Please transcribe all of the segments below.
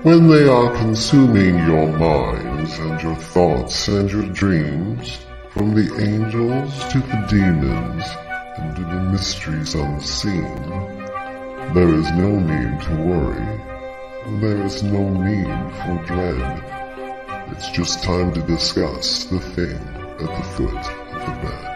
when they are consuming your minds and your thoughts and your dreams, from the angels to the demons and to the mysteries unseen, there is no need to worry. There is no need for dread. It's just time to discuss the thing at the foot of the bed.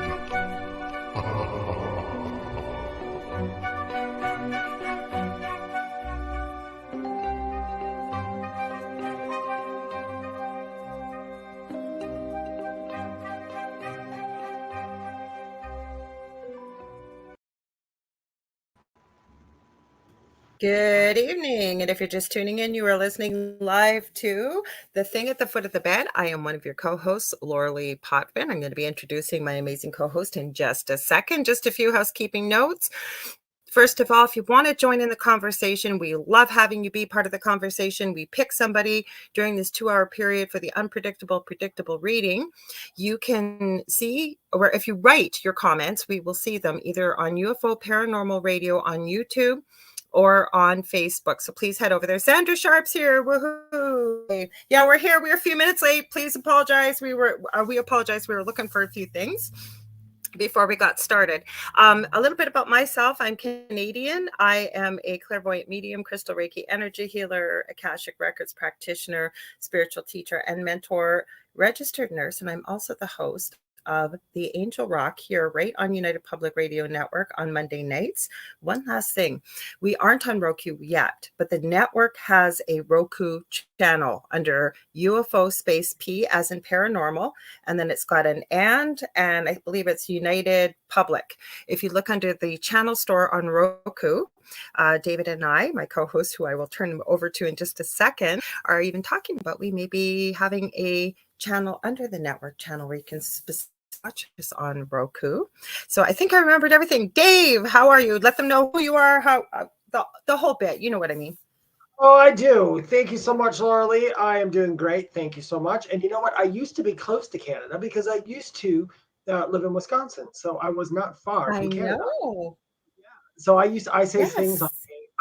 Good evening, and if you're just tuning in, you are listening live to The Thing at the Foot of the Bed. I am one of your co-hosts, Lorilei Potvin. I'm going to be introducing my amazing co-host in just a second. Just a few housekeeping notes. First of all, if you want to join in the conversation, we love having you be part of the conversation. We pick somebody during this 2-hour period for the unpredictable, predictable reading. You can see, or if you write your comments, we will see them either on UFO Paranormal Radio on YouTube or on Facebook. So please head over there. Sandra Sharp's here. Woohoo! Yeah, we're here. We're a few minutes late. Please apologize. We apologize. We were looking for a few things before we got started. A little bit about myself. I'm Canadian. I am a clairvoyant medium, crystal Reiki energy healer, Akashic Records practitioner, spiritual teacher and mentor, registered nurse, and I'm also the host of the Angel Rock here right on United Public Radio Network on Monday nights. One last thing, we aren't on Roku yet, but the network has a Roku channel under UFO space P as in paranormal, and then it's got an and I believe it's United Public. If you look under the channel store on Roku, David and I, my co-host, who I will turn over to in just a second, are even talking about we may be having a channel under the network channel where you can watch us on Roku. So I think I remembered everything. Dave, how are you? Let them know who you are, how the whole bit. You know what I mean. Oh, I do. Thank you so much, Lorilei. I am doing great. Thank you so much. And you know what? I used to be close to Canada because I used to live in Wisconsin, so I was not far from Canada. Know. Yeah. So I say things like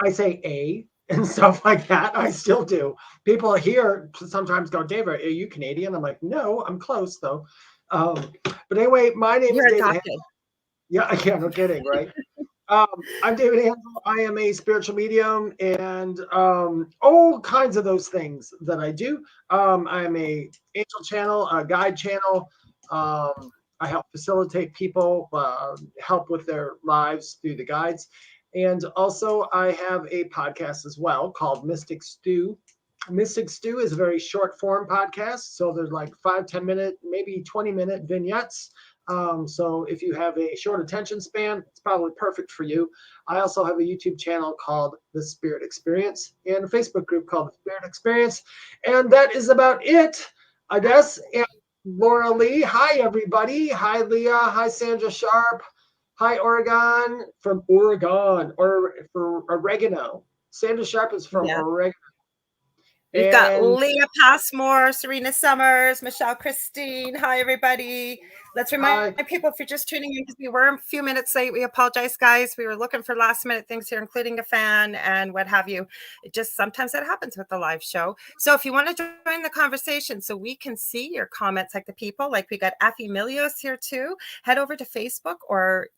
I say a and stuff like that. I still do. People here sometimes go, Dave, are you Canadian? I'm like, no, I'm close though. But anyway, my name is David Hanzel. Yeah, no kidding, right? I'm David Hanzel. I am a spiritual medium and all kinds of those things that I do. I'm a angel channel, a guide channel. I help facilitate people, help with their lives through the guides. And also I have a podcast as well called Mystic Stew. Mystic Stew is a very short form podcast. So there's like 5-10 minute, maybe 20-minute vignettes. So if you have a short attention span, it's probably perfect for you. I also have a YouTube channel called The Spirit Experience and a Facebook group called The Spirit Experience. And that is about it, I guess. And Lorilei, hi everybody. Hi Leah. Hi Sandra Sharp. Hi Oregon, from Oregon, or for oregano. Sandra Sharp is from Oregon. We've got Leah Passmore, Serena Summers, Michelle Christine. Hi, everybody. Let's remind people, if you're just tuning in, because we were a few minutes late, we apologize, guys. We were looking for last-minute things here, including a fan and what have you. It just sometimes that happens with the live show. So if you want to join the conversation so we can see your comments like the people, like we got Afi Milios here too, head over to Facebook or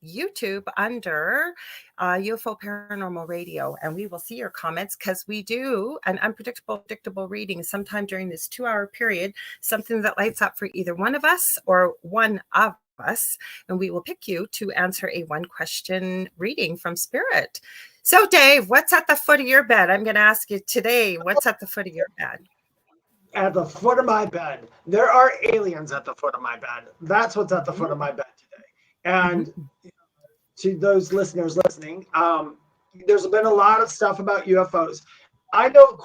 YouTube under UFO Paranormal Radio, and we will see your comments because we do an unpredictable, predictable reading sometime during this 2-hour period, something that lights up for either one of us or one of us, and we will pick you to answer a 1-question reading from Spirit. So Dave, what's at the foot of your bed? I'm going to ask you today, what's at the foot of your bed? At the foot of my bed. There are aliens at the foot of my bed. That's what's at the foot of my bed today. And to those listeners listening, there's been a lot of stuff about UFOs. I know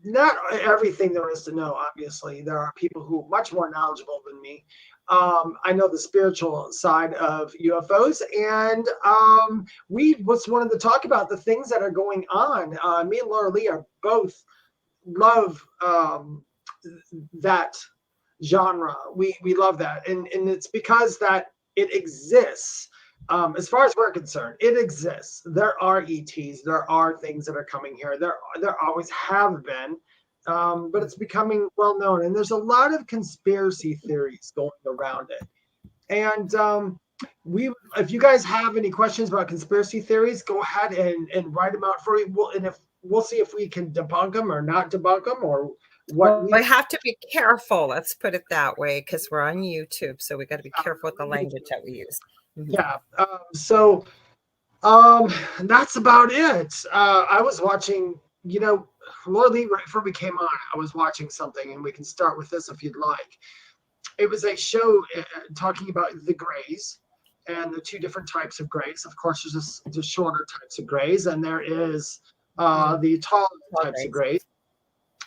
not everything there is to know, obviously. There are people who are much more knowledgeable than me. I know the spiritual side of UFOs, and we just wanted to talk about the things that are going on. Me and Lorilei are both love that genre. We love that, and it's because that it exists. As far as we're concerned, it exists. There are ETs. There are things that are coming here. There always have been, but it's becoming well known. And there's a lot of conspiracy theories going around it. And if you guys have any questions about conspiracy theories, go ahead and write them out for you. We'll see if we can debunk them or not debunk them, or what. Well, we have to be careful. Let's put it that way, because we're on YouTube, so we got to be careful with the language that we use. Yeah. So that's about it. I was watching, Lorilei, right before we came on, I was watching something, and we can start with this if you'd like. It was a show talking about the grays and the two different types of grays. Of course, there's the shorter types of grays, and there is the taller types of grays.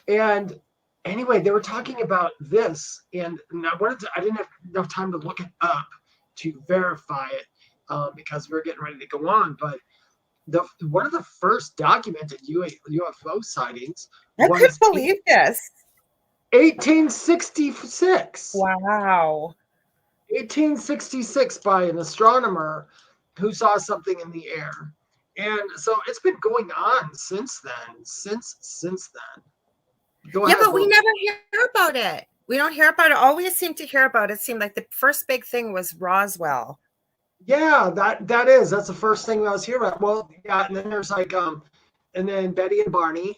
And anyway, they were talking about this, and I didn't have enough time to look it up to verify it because we're getting ready to go on. But one of the first documented UFO sightings I couldn't believe this. 1866. Wow. 1866 by an astronomer who saw something in the air. And so it's been going on since then. Since then. But we never hear about it. We don't hear about it. All we seem to hear about it seemed like the first big thing was Roswell. Yeah, that's the first thing I was hearing about. Well, yeah, and then there's and then Betty and Barney.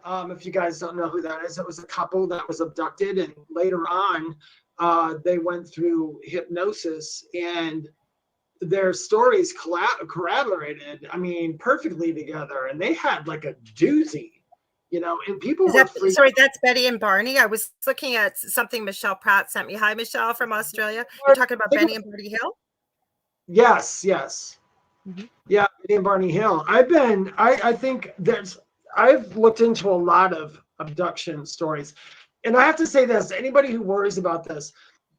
If you guys don't know who that is, it was a couple that was abducted, and later on, they went through hypnosis, and their stories corroborated. I mean, perfectly together, and they had like a doozy, and people were sorry, that's Betty and Barney. I was looking at something Michelle Pratt sent me. Hi, Michelle from Australia. You're talking about Benny and Barney Hill? Yes. Mm-hmm. Yeah, Betty and Barney Hill. I think I've looked into a lot of abduction stories. And I have to say this, anybody who worries about this,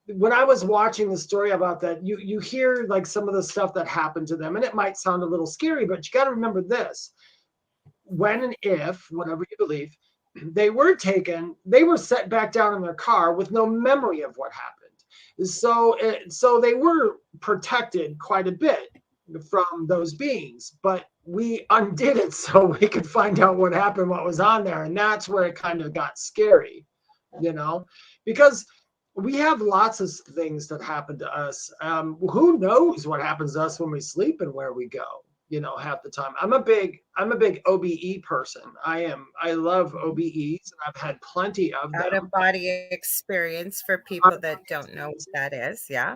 when I was watching the story about that, you hear like some of the stuff that happened to them, and it might sound a little scary, but you got to remember this. When and if, whatever you believe, they were taken, they were set back down in their car with no memory of what happened. So they were protected quite a bit from those beings, but we undid it so we could find out what happened, what was on there. And that's where it kind of got scary, because we have lots of things that happen to us. Who knows what happens to us when we sleep and where we go, half the time. I'm a big OBE person. I love OBEs, and I've had plenty of them. Out of body experience for people that don't know what that is. Yeah.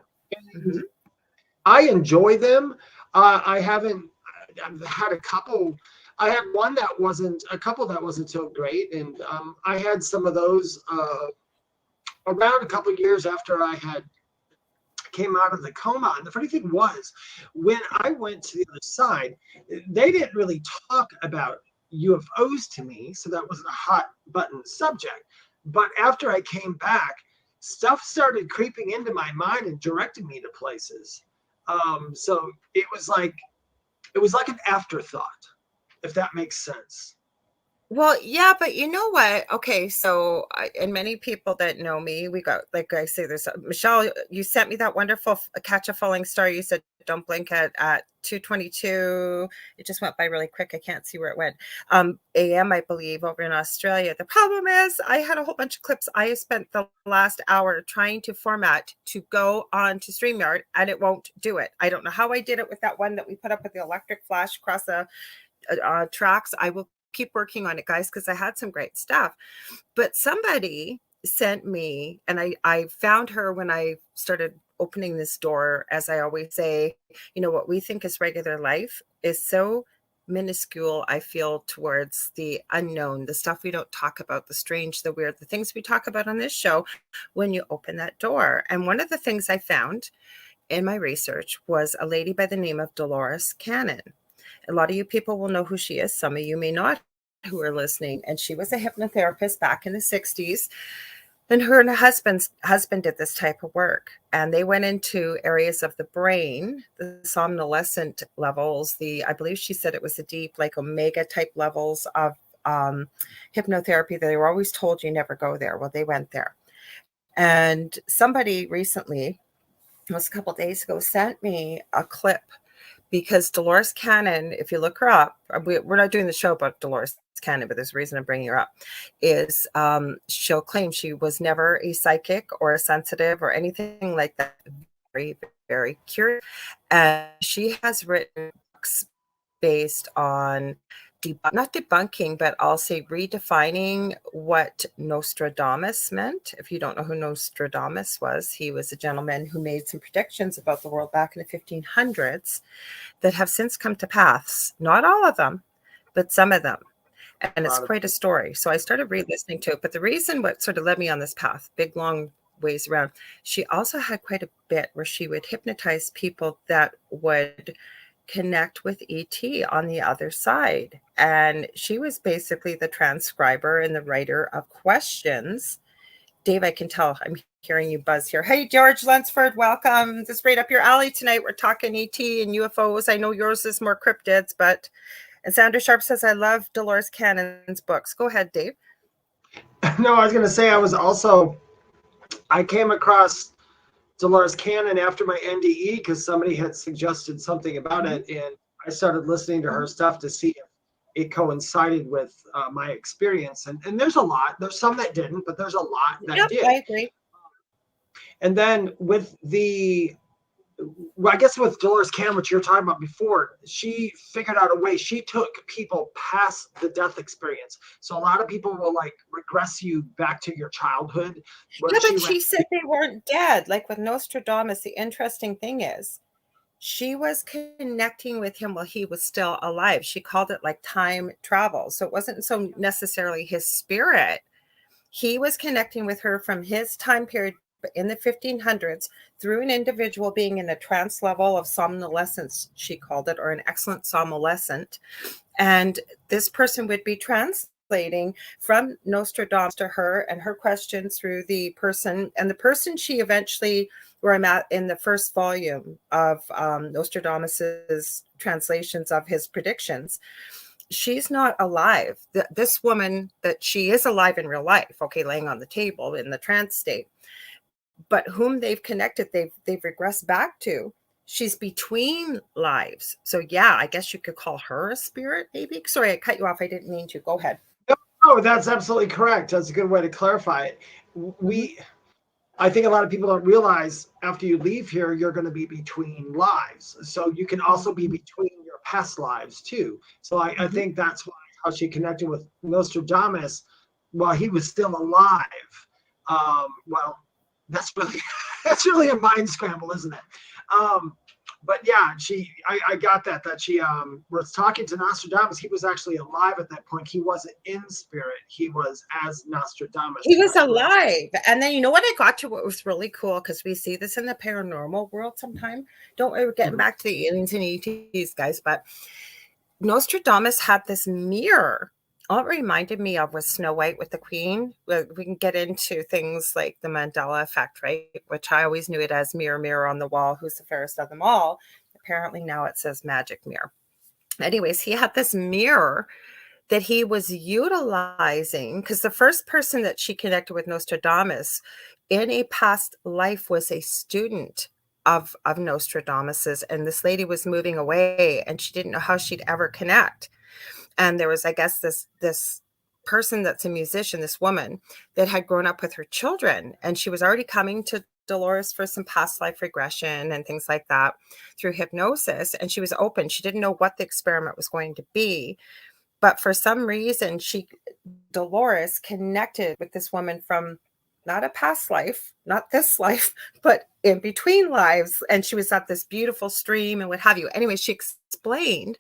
Mm-hmm. I enjoy them. I've had a couple. I had a couple that wasn't so great. And I had some of those around a couple of years after I had came out of the coma. And the funny thing was, when I went to the other side, they didn't really talk about UFOs to me. So that wasn't a hot button subject. But after I came back, stuff started creeping into my mind and directing me to places. So it was like an afterthought, if that makes sense. Well, yeah, but you know what? Okay, so and many people that know me, we got, like I say, there's Michelle. You sent me that wonderful Catch a Falling Star. You said don't blink at 2:22. It just went by really quick. I can't see where it went. AM, I believe, over in Australia. The problem is, I had a whole bunch of clips. I spent the last hour trying to format to go on to StreamYard, and it won't do it. I don't know how I did it with that one that we put up with the electric flash across the tracks. I will keep working on it, guys, because I had some great stuff. But somebody sent me, and I found her when I started opening this door. As I always say, what we think is regular life is so minuscule, I feel, towards the unknown, the stuff we don't talk about, the strange, the weird, the things we talk about on this show when you open that door. And one of the things I found in my research was a lady by the name of Dolores Cannon. A lot of you people will know who she is. Some of you may not, who are listening. And she was a hypnotherapist back in the 60s. And her husband did this type of work. And they went into areas of the brain, the somnolescent levels, I believe she said it was the deep, like omega type levels of hypnotherapy that they were always told you never go there. Well, they went there. And somebody recently, it was a couple of days ago, sent me a clip because Dolores Cannon, if you look her up, we're not doing the show about Dolores Cannon, but there's a reason I'm bringing her up, is she'll claim she was never a psychic or a sensitive or anything like that. Very, very curious. And she has written books based on not debunking, but I'll say redefining what Nostradamus meant. If you don't know who Nostradamus was, he was a gentleman who made some predictions about the world back in the 1500s that have since come to pass. Not all of them, but some of them. And it's quite a story. So I started re-listening to it. But the reason what sort of led me on this path, big, long ways around, she also had quite a bit where she would hypnotize people that would connect with ET on the other side. And she was basically the transcriber and the writer of questions. Dave, I can tell I'm hearing you buzz here. Hey, George Lunsford, welcome. This is right up your alley tonight. We're talking ET and UFOs. I know yours is more cryptids, but... And Sandra Sharp says, I love Dolores Cannon's books. Go ahead, Dave. No, I was going to say I came across Dolores Cannon after my NDE because somebody had suggested something about it, and I started listening to her stuff to see if it coincided with my experience. And there's a lot. There's some that didn't, but there's a lot that did. I agree. And then with I guess with Dolores Cannon, which you're talking about before, she figured out a way. She took people past the death experience. So a lot of people will like regress you back to your childhood. Yeah, but she said they weren't dead. Like with Nostradamus, the interesting thing is she was connecting with him while he was still alive. She called it like time travel. So it wasn't so necessarily his spirit. He was connecting with her from his time period in the 1500s through an individual being in a trance level of somnolescence, she called it, or an excellent somnolescent. And this person would be translating from Nostradamus to her and her questions through the person. And the person she eventually, where I'm at in the first volume of Nostradamus's translations of his predictions, she's not alive. This woman, that she is alive in real life, okay, laying on the table in the trance state, but whom they've connected, they've regressed back to. She's between lives. So yeah, I guess you could call her a spirit, maybe. Sorry, I cut you off. I didn't mean to. Go ahead. No, that's absolutely correct. That's a good way to clarify it. I think a lot of people don't realize after you leave here, you're going to be between lives. So you can also be between your past lives too. So I think that's why how she connected with Nostradamus while he was still alive. Well, that's really a mind scramble, isn't it? But yeah, I got that she was talking to Nostradamus. He was actually alive at that point. He wasn't in spirit. He was as Nostradamus. He was alive. And then you know what I got to, what was really cool, because we see this in the paranormal world sometime. Don't worry, we're getting back to the aliens and ETs, guys, but Nostradamus had this mirror. All it reminded me of was Snow White with the Queen. We can get into things like the Mandela effect, right? Which I always knew it as mirror, mirror on the wall, who's the fairest of them all. Apparently now it says magic mirror. Anyways, he had this mirror that he was utilizing because the first person that she connected with Nostradamus in a past life was a student of Nostradamus's, and this lady was moving away and she didn't know how she'd ever connect. And there was, I guess, this person that's a musician, this woman that had grown up with her children, and she was already coming to Dolores for some past life regression and things like that through hypnosis. And she was open. She didn't know what the experiment was going to be. But for some reason, Dolores connected with this woman from not a past life, not this life, but in between lives. And she was at this beautiful stream and what have you. Anyway, she explained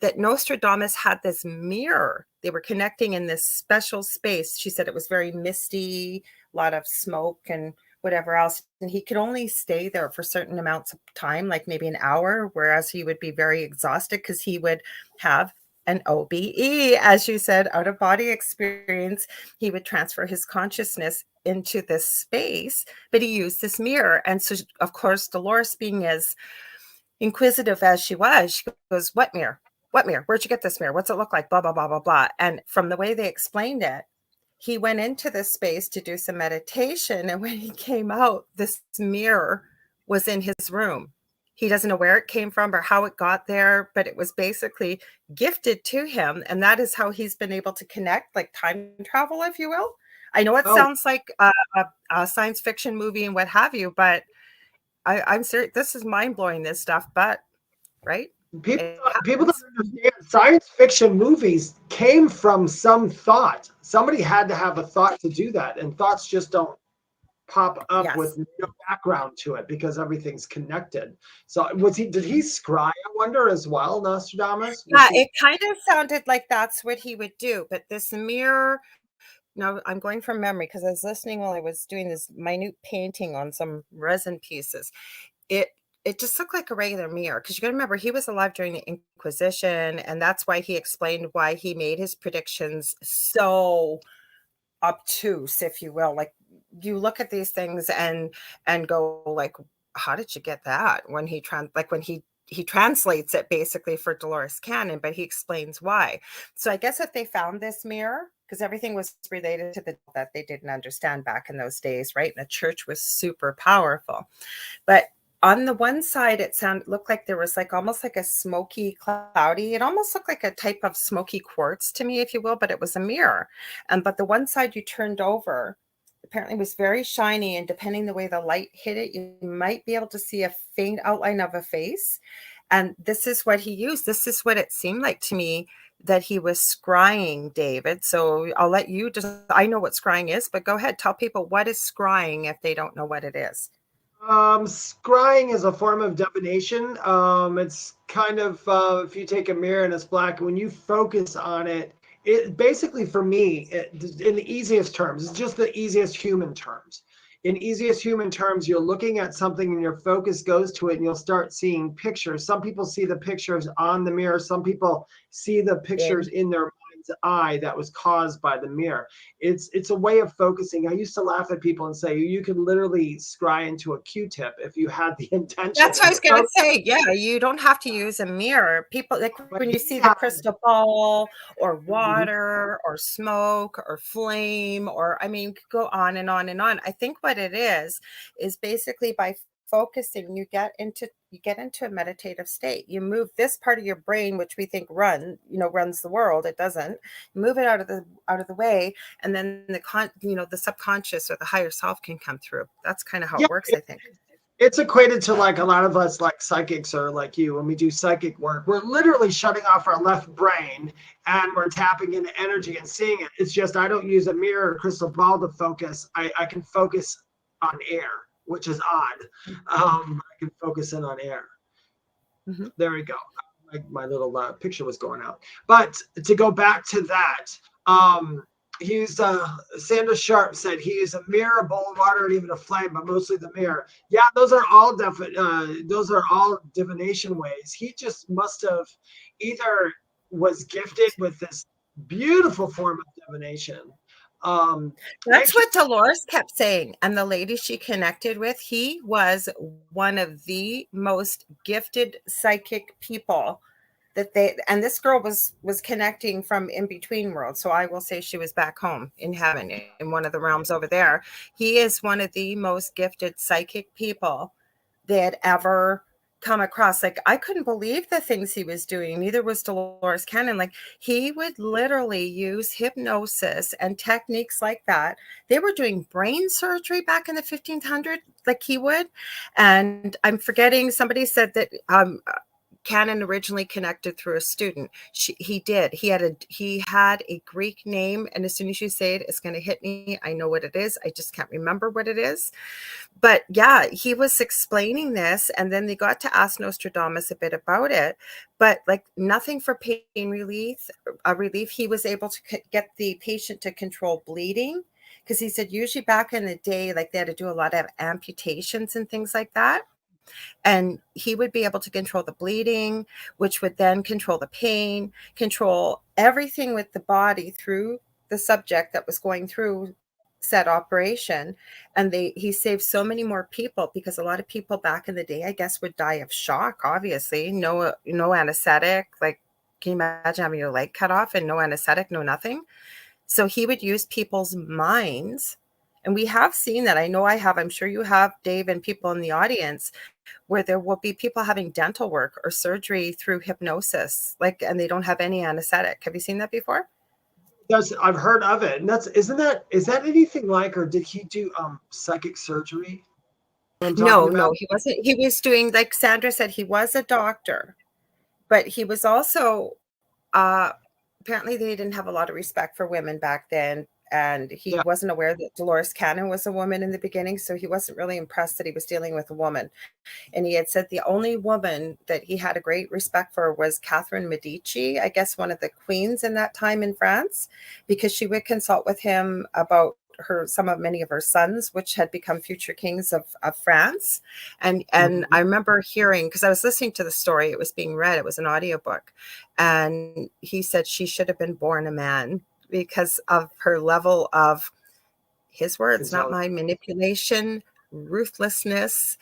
that Nostradamus had this mirror. They were connecting in this special space. She said it was very misty, a lot of smoke and whatever else. And he could only stay there for certain amounts of time, like maybe an hour, whereas he would be very exhausted because he would have an OBE, as you said, out of body experience. He would transfer his consciousness into this space, but he used this mirror. And so, of course, Dolores, being as inquisitive as she was, she goes, "What mirror? What mirror? Where'd you get this mirror? What's it look like? Blah, blah, blah, blah, blah." And from the way they explained it, he went into this space to do some meditation. And when he came out, this mirror was in his room. He doesn't know where it came from or how it got there, but it was basically gifted to him. And that is how he's been able to connect, like time travel, if you will. I know it Oh, sounds like a science fiction movie and what have you, but I'm serious. This is mind blowing, this stuff, but right? It people don't happens. understand science fiction movies came from some thought. Somebody had to have a thought to do that, and thoughts just don't pop up with Yes. no background to it because everything's connected. So did he scry, I wonder, as well, Nostradamus? Was Yeah, he it kind of sounded like that's what he would do. But this mirror, now I'm going from memory because I was listening while I was doing this minute painting on some resin pieces. It it just looked like a regular mirror because you got to remember he was alive during the Inquisition, and that's why he explained why he made his predictions so obtuse, if you will. Like you look at these things and go like, how did you get that? When he translates it basically for Dolores Cannon, but he explains why. So I guess if they found this mirror, because everything was related to the that they didn't understand back in those days, right? And the church was super powerful. But on the one side, looked like there was like almost like a smoky, cloudy. It almost looked like a type of smoky quartz to me, if you will, but it was a mirror. But the one side you turned over apparently was very shiny, and depending the way the light hit it, you might be able to see a faint outline of a face. And this is what he used. This is what it seemed like to me that he was scrying, David. So I'll let you just, I know what scrying is, but go ahead, tell people what is scrying if they don't know what it is. Scrying is a form of divination. It's kind of if you take a mirror and it's black, when you focus on it, it basically for me, in the easiest terms, it's just the easiest human terms. In easiest human terms, you're looking at something and your focus goes to it and you'll start seeing pictures. Some people see the pictures on the mirror. Some people see the pictures in their mind's eye that was caused by the mirror. It's a way of focusing. I used to laugh at people and say you could literally scry into a Q-tip if you had the intention. That's what I was gonna say. Yeah, you don't have to use a mirror. People like But when you he see the had, crystal ball or Mhm. water or smoke or flame, or I mean, you could go on and on and on. I think what it is basically by focusing, you get into a meditative state. You move this part of your brain, which we think runs the world. It doesn't. You move it out of the way, and then the subconscious or the higher self can come through. That's kind of how Yeah, it works, I think. it's equated to like a lot of us, like psychics or like you, when we do psychic work, we're literally shutting off our left brain and we're tapping into energy and seeing it. It's just I don't use a mirror or crystal ball to focus. I can focus on air, which is odd. I can focus in on air. Mhm. There we go. My little picture was going out. But to go back to that, he's Sandra Sharp said he used a mirror, a bowl of water, and even a flame, but mostly the mirror. Yeah, those are all divination ways. He just must have either was gifted with this beautiful form of divination. That's Actually, what Dolores kept saying. And the lady she connected with, he was one of the most gifted psychic people and this girl was connecting from in between worlds. So I will say she was back home in heaven in one of the realms over there. He is one of the most gifted psychic people that ever come across. Like I couldn't believe the things he was doing. Neither was Dolores Cannon. Like he would literally use hypnosis and techniques like that. They were doing brain surgery back in the 1500s, like he would. And I'm forgetting, somebody said that Cannon originally connected through a student. He did. He had a Greek name, and as soon as you say it, it's going to hit me. I know what it is. I just can't remember what it is. But yeah, he was explaining this, and then they got to ask Nostradamus a bit about it. But like nothing for pain relief. He was able to get the patient to control bleeding, because he said usually back in the day, like they had to do a lot of amputations and things like that. And he would be able to control the bleeding, which would then control the pain, control everything with the body through the subject that was going through said operation. And he saved so many more people, because a lot of people back in the day, I guess, would die of shock. Obviously no anesthetic. Like, can you imagine having your leg cut off and no anesthetic, no nothing? So he would use people's minds And we have seen that. I know I have. I'm sure you have, Dave, and people in the audience, where there will be people having dental work or surgery through hypnosis, like, and they don't have any anesthetic. Have you seen that before? Yes, I've heard of it. And is that anything like, or did he do psychic surgery? No, he wasn't. He was doing, like Sandra said, he was a doctor, but he was also, apparently they didn't have a lot of respect for women back then. And he wasn't aware that Dolores Cannon was a woman in the beginning. So he wasn't really impressed that he was dealing with a woman. And he had said the only woman that he had a great respect for was Catherine Medici, I guess one of the queens in that time in France, because she would consult with him about many of her sons, which had become future kings of France. And I remember hearing, because I was listening to the story, it was being read, it was an audiobook. And he said she should have been born a man because of her level of, his words, not mine, manipulation, ruthlessness,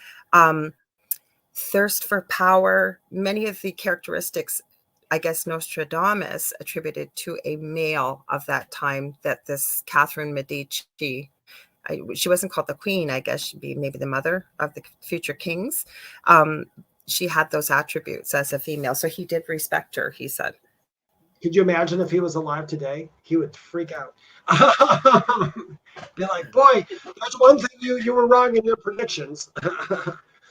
thirst for power, many of the characteristics, I guess, Nostradamus attributed to a male of that time, that this Catherine Medici, she wasn't called the queen, I guess she'd be maybe the mother of the future kings. She had those attributes as a female. So he did respect her, he said. Could you imagine if he was alive today? He would freak out. Be like, boy, there's one thing you were wrong in your predictions.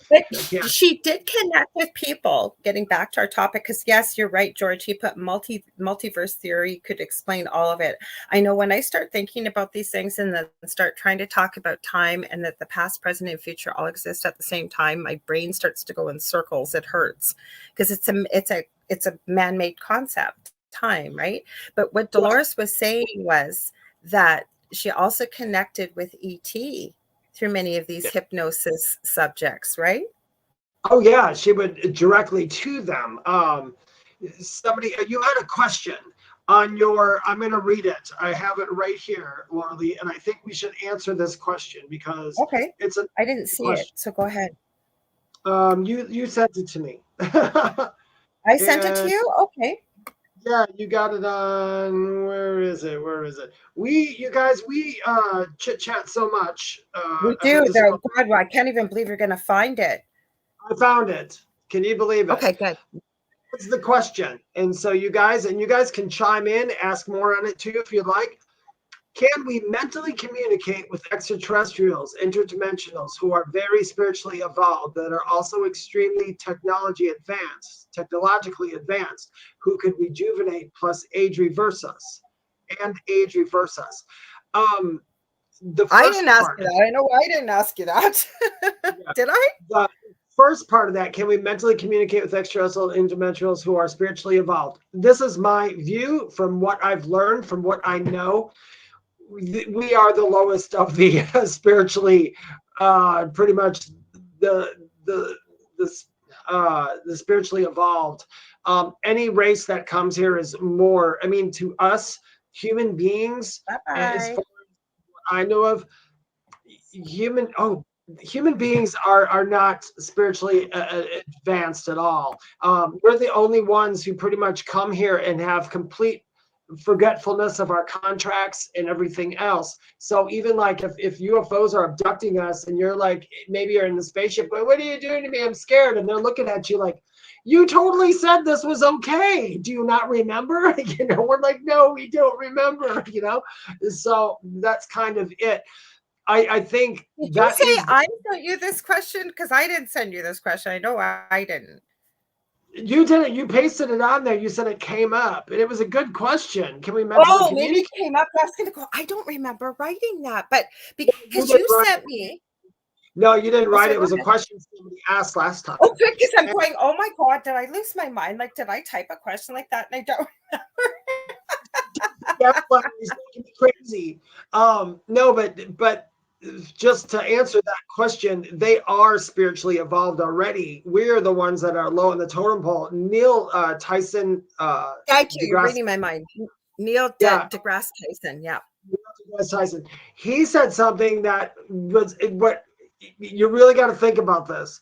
But she did connect with people, getting back to our topic, because yes, you're right, George. He put multiverse theory could explain all of it. I know when I start thinking about these things and then start trying to talk about time and that the past, present, and future all exist at the same time, my brain starts to go in circles. It hurts because it's a man-made concept, time, right? But what Dolores was saying was that she also connected with ET through many of these hypnosis subjects, right? Oh yeah, she would directly to them. Somebody, you had a question on your, I'm going to read it. I have it right here, Lorilei, and I think we should answer this question because I didn't see it, so go ahead. You sent it to me. I sent it to you? Okay. Yeah, you got it on, where is it? You guys, we chit chat so much. We do, though. God, I can't even believe you're going to find it. I found it. Can you believe it? Okay, good. That's the question. And so you guys can chime in, ask more on it too if you'd like. Can we mentally communicate with extraterrestrials, interdimensionals who are very spiritually evolved, that are also extremely technologically advanced, who could rejuvenate plus age reverse us? I didn't ask you that. I know I didn't ask you that. Did I? The first part of that, can we mentally communicate with extraterrestrial interdimensionals who are spiritually evolved? This is my view from what I've learned, from what I know. We are the lowest of the spiritually, pretty much the spiritually evolved. Any race that comes here is more, I mean, to us human beings, as far as I know of, human beings are not spiritually advanced at all. We're the only ones who pretty much come here and have complete forgetfulness of our contracts and everything else. So even like if UFOs are abducting us and you're like, maybe you're in the spaceship, but what are you doing to me? I'm scared. And they're looking at you like, you totally said this was okay. Do you not remember? We're like, no, we don't remember, So that's kind of it. I think Did you say I sent you this question? Because I didn't send you this question. I know I didn't. You didn't. You pasted it on there. You said it came up, and it was a good question. Can we mentally communicate? Maybe it came up. I was going to go, I don't remember writing that, but because you sent me. No, you didn't write it. It was a question somebody asked last time. Oh, good, because I'm going, oh my God, did I lose my mind? Like, did I type a question like that? And I don't remember. He's making me crazy. No, but just to answer that question, they are spiritually evolved already. We're the ones that are low in the totem pole. Neil Tyson. Thank you. You're reading my mind. Neil deGrasse Tyson. Yeah. deGrasse Tyson. He said something that was what you really got to think about this.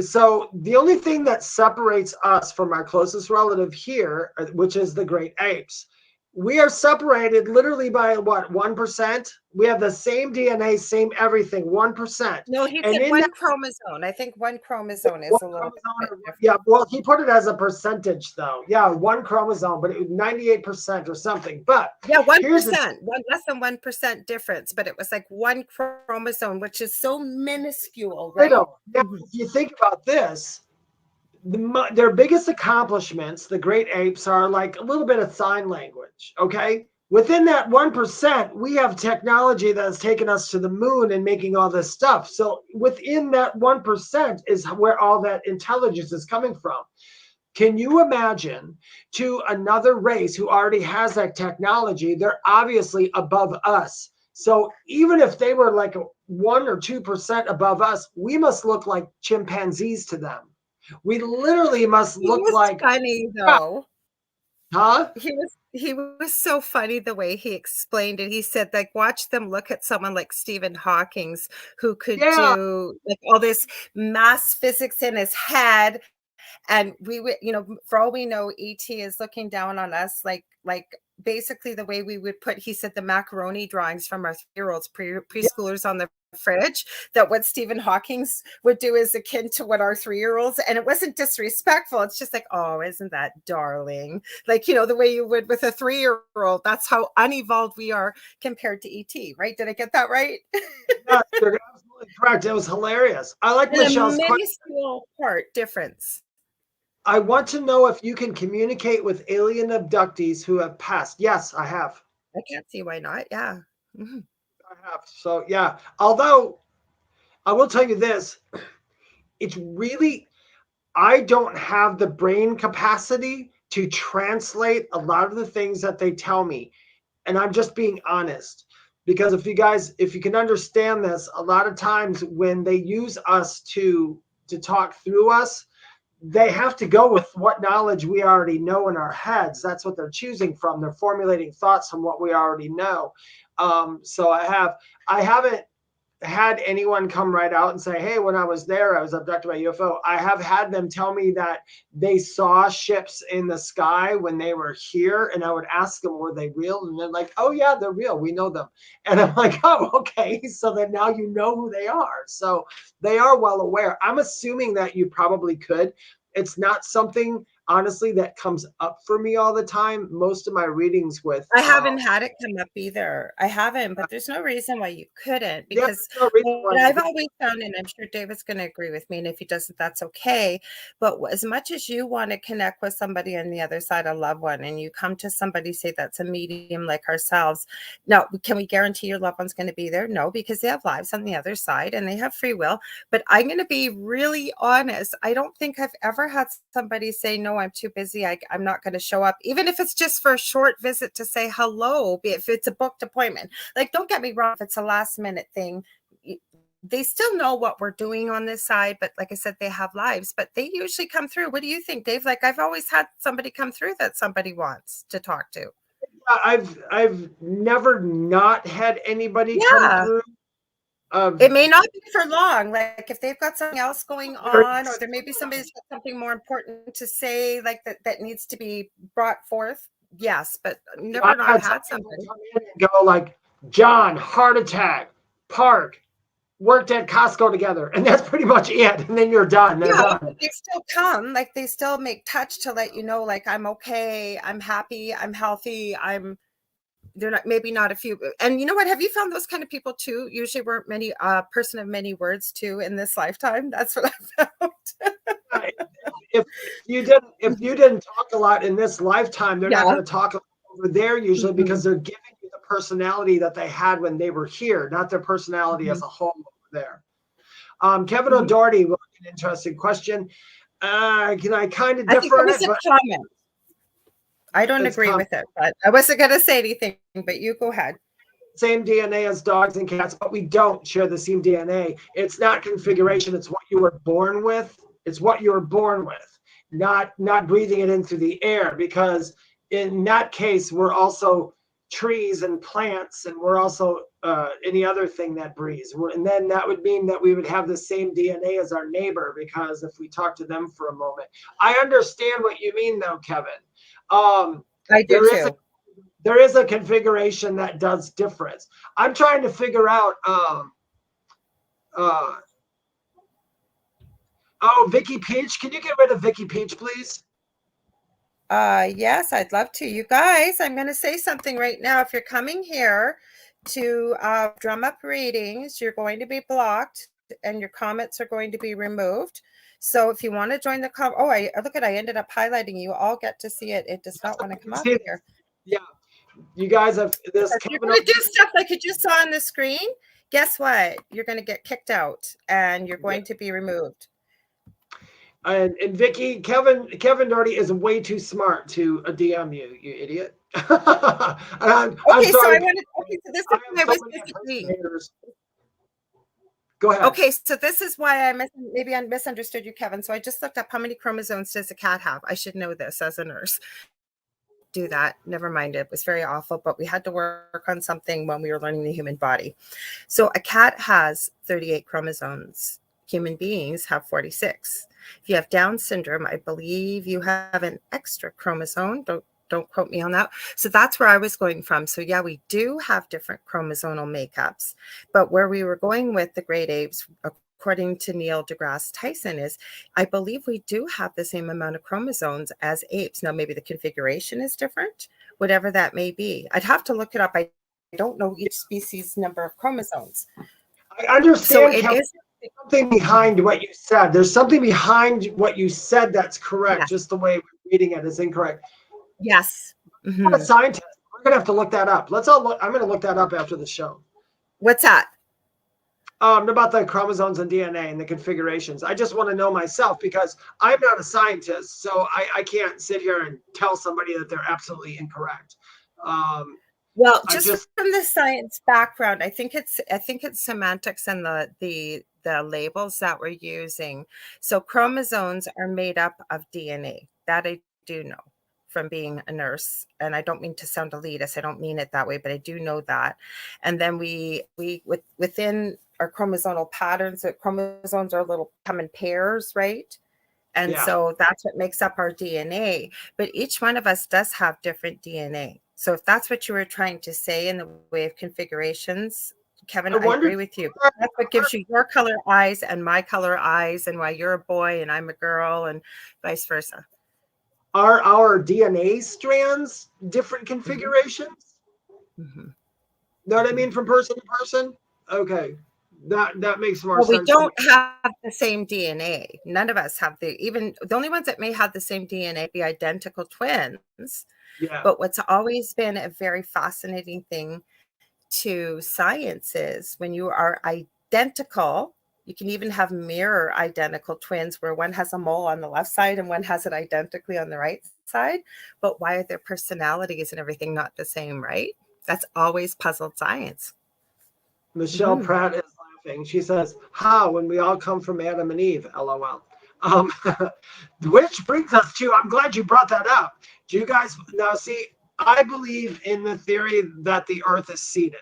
So the only thing that separates us from our closest relative here, which is the great apes, We are separated literally by what, 1%? We have the same DNA, same everything, 1%. No, he And said in one chromosome. I think one chromosome is one a little bit chromosome, different. yeah, well, he put it as a percentage though. Yeah, one chromosome, but it was 98% or something. But Yeah, here's the 1%, less than 1% difference, but it was like one chromosome, which is so minuscule, right? little. Now, if you think about this, their biggest accomplishments, the great apes, are like a little bit of sign language. Okay. Within that 1%, we have technology that has taken us to the moon and making all this stuff. So within that 1% is where all that intelligence is coming from. Can you imagine to another race who already has that technology? They're obviously above us. So even if they were like 1 or 2% above us, we must look like chimpanzees to them. We literally must He look was like, funny though. huh? He was so funny the way he explained it. He said, like, watch them look at someone like Stephen Hawking's who could Yeah, do like all this mass physics in his head. And we would, for all we know, ET is looking down on us like basically the way we would put, he said, the macaroni drawings from our 3-year-olds, yeah, preschoolers on the fridge, that what Stephen Hawking's would do is akin to what our 3-year-olds, and it wasn't disrespectful. It's just like, oh, isn't that darling? Like, the way you would with a 3-year-old. That's how unevolved we are compared to ET, right? Did I get that right? yeah, you're absolutely correct. It was hilarious. I like And a Michelle's question. minuscule part difference. I want to know if you can communicate with alien abductees who have passed. Yes, I have. I can't see why not. Yeah. Mhm. I have. So yeah. Although I will tell you this, it's really, I don't have the brain capacity to translate a lot of the things that they tell me. And I'm just being honest. Because if you can understand this, a lot of times when they use us to talk through us, they have to go with what knowledge we already know in our heads. That's what they're choosing from. They're formulating thoughts from what we already know. So I haven't had anyone come right out and say, hey, when I was there, I was abducted by UFO. I have had them tell me that they saw ships in the sky when they were here. And I would ask them, were they real? And they're like, oh, yeah, they're real. We know them. And I'm like, oh, okay. So then now you know who they are. So they are well aware. I'm assuming that you probably could. It's not something, honestly, that comes up for me all the time. Most of my readings with, I haven't had it come up either. I haven't, but there's no reason why you couldn't, yeah, because there's no reason why what you I've could. always found, and I'm sure David's going to agree with me, and if he doesn't, that's okay. But as much as you want to connect with somebody on the other side, a loved one, and you come to somebody, say that's a medium like ourselves, now, can we guarantee your loved one's going to be there? No, because they have lives on the other side and they have free will. But I'm going to be really honest. I don't think I've ever had somebody say, no, I'm too busy. I'm not going to show up, even if it's just for a short visit to say hello, if it's a booked appointment. Like, don't get me wrong, if it's a last minute thing, they still know what we're doing on this side, but like I said, they have lives, but they usually come through. What do you think, Dave? Like, I've always had somebody come through that somebody wants to talk to. I've never not had anybody come Yeah. through. It may not be for long. Like, if they've got something else going on, or there may be somebody's got something more important to say, like that needs to be brought forth. Yes, but never not had somebody come in and go like, John, heart attack, Park, worked at Costco together, and that's pretty much it. And then you're done. They're Yeah, done. they still come. Like, they still make touch to let you know, like, I'm okay, I'm happy, I'm healthy, they're not, maybe not a few. And you know what? Have you found those kind of people too? Usually weren't many person of many words too in this lifetime. That's what I found. If you didn't talk a lot in this lifetime, they're not Yeah. going to talk over there usually, because they're giving you the personality that they had when they were here, not their personality as a whole over there. Kevin O'Doherty, an interesting question. Can I kind of I think differ it on was it? a comment. I don't agree with it, but I wasn't going to say anything, but you go ahead. Same DNA as dogs and cats, but we don't share the same DNA. It's not configuration. It's what you were born with. It's what you were born with, not breathing it in through the air, because in that case, we're also trees and plants, and we're also any other thing that breathes. And then that would mean that we would have the same DNA as our neighbor, because if we talk to them for a moment. I understand what you mean, though, Kevin. I do too. There is a configuration that does difference. I'm trying to figure out. Oh, Vicky Peach, can you get rid of Vicky Peach, please? Yes, I'd love to. You guys, I'm going to say something right now. If you're coming here to drum up readings, you're going to be blocked and your comments are going to be removed. So if you want to join the I ended up highlighting you. All get to see it. It does not want to come up here. Yeah, you guys have this. You're going to do stuff like you just saw on the screen. Guess what? You're going to get kicked out and you're going to be removed. And Vicky, Kevin Doherty is way too smart to DM you, you idiot. I'm sorry. So this is why I was basically. Go ahead. Okay, so this is why maybe I misunderstood you, Kevin. So I just looked up how many chromosomes does a cat have. I should know this as a nurse. Do that. Never mind. It was very awful, but we had to work on something when we were learning the human body. So a cat has 38 chromosomes. Human beings have 46. If you have Down syndrome, I believe you have an extra chromosome. Don't quote me on that. So that's where I was going from. So yeah, we do have different chromosomal makeups, but where we were going with the great apes, according to Neil deGrasse Tyson, is I believe we do have the same amount of chromosomes as apes. Now, maybe the configuration is different, whatever that may be. I'd have to look it up. I don't know each species' number of chromosomes. I understand. So it is something behind what you said. There's something behind what you said that's correct. Yes. Just the way we're reading it is incorrect. Yes. I'm not a scientist. We're gonna have to look that up. Let's all look. I'm gonna look that up after the show. What's that? About the chromosomes and DNA and the configurations. I just want to know myself because I'm not a scientist, so I can't sit here and tell somebody that they're absolutely incorrect. Well, just from the science background, I think it's semantics and the labels that we're using. So chromosomes are made up of DNA. That I do know from being a nurse, and I don't mean to sound elitist. I don't mean it that way, but I do know that. And then we within our chromosomal patterns, that chromosomes are come in pairs, right? And so that's what makes up our DNA. But each one of us does have different DNA. So if that's what you were trying to say in the way of configurations, Kevin, I agree with you. That's what gives you your color eyes and my color eyes, and why you're a boy and I'm a girl, and vice versa. Are our DNA strands different configurations? Mm-hmm. Know what I mean? From person to person? Okay. That makes more sense. We don't have the same DNA. None of us have the only ones that may have the same DNA be identical twins. Yeah. But what's always been a very fascinating thing to science is when you are identical, you can even have mirror identical twins where one has a mole on the left side and one has it identically on the right side. But why are their personalities and everything not the same, right? That's always puzzled science. Michelle Pratt is laughing. She says, how when we all come from Adam and Eve, LOL. Which brings us to, I'm glad you brought that up. Do you guys now see, I believe in the theory that the earth is seated.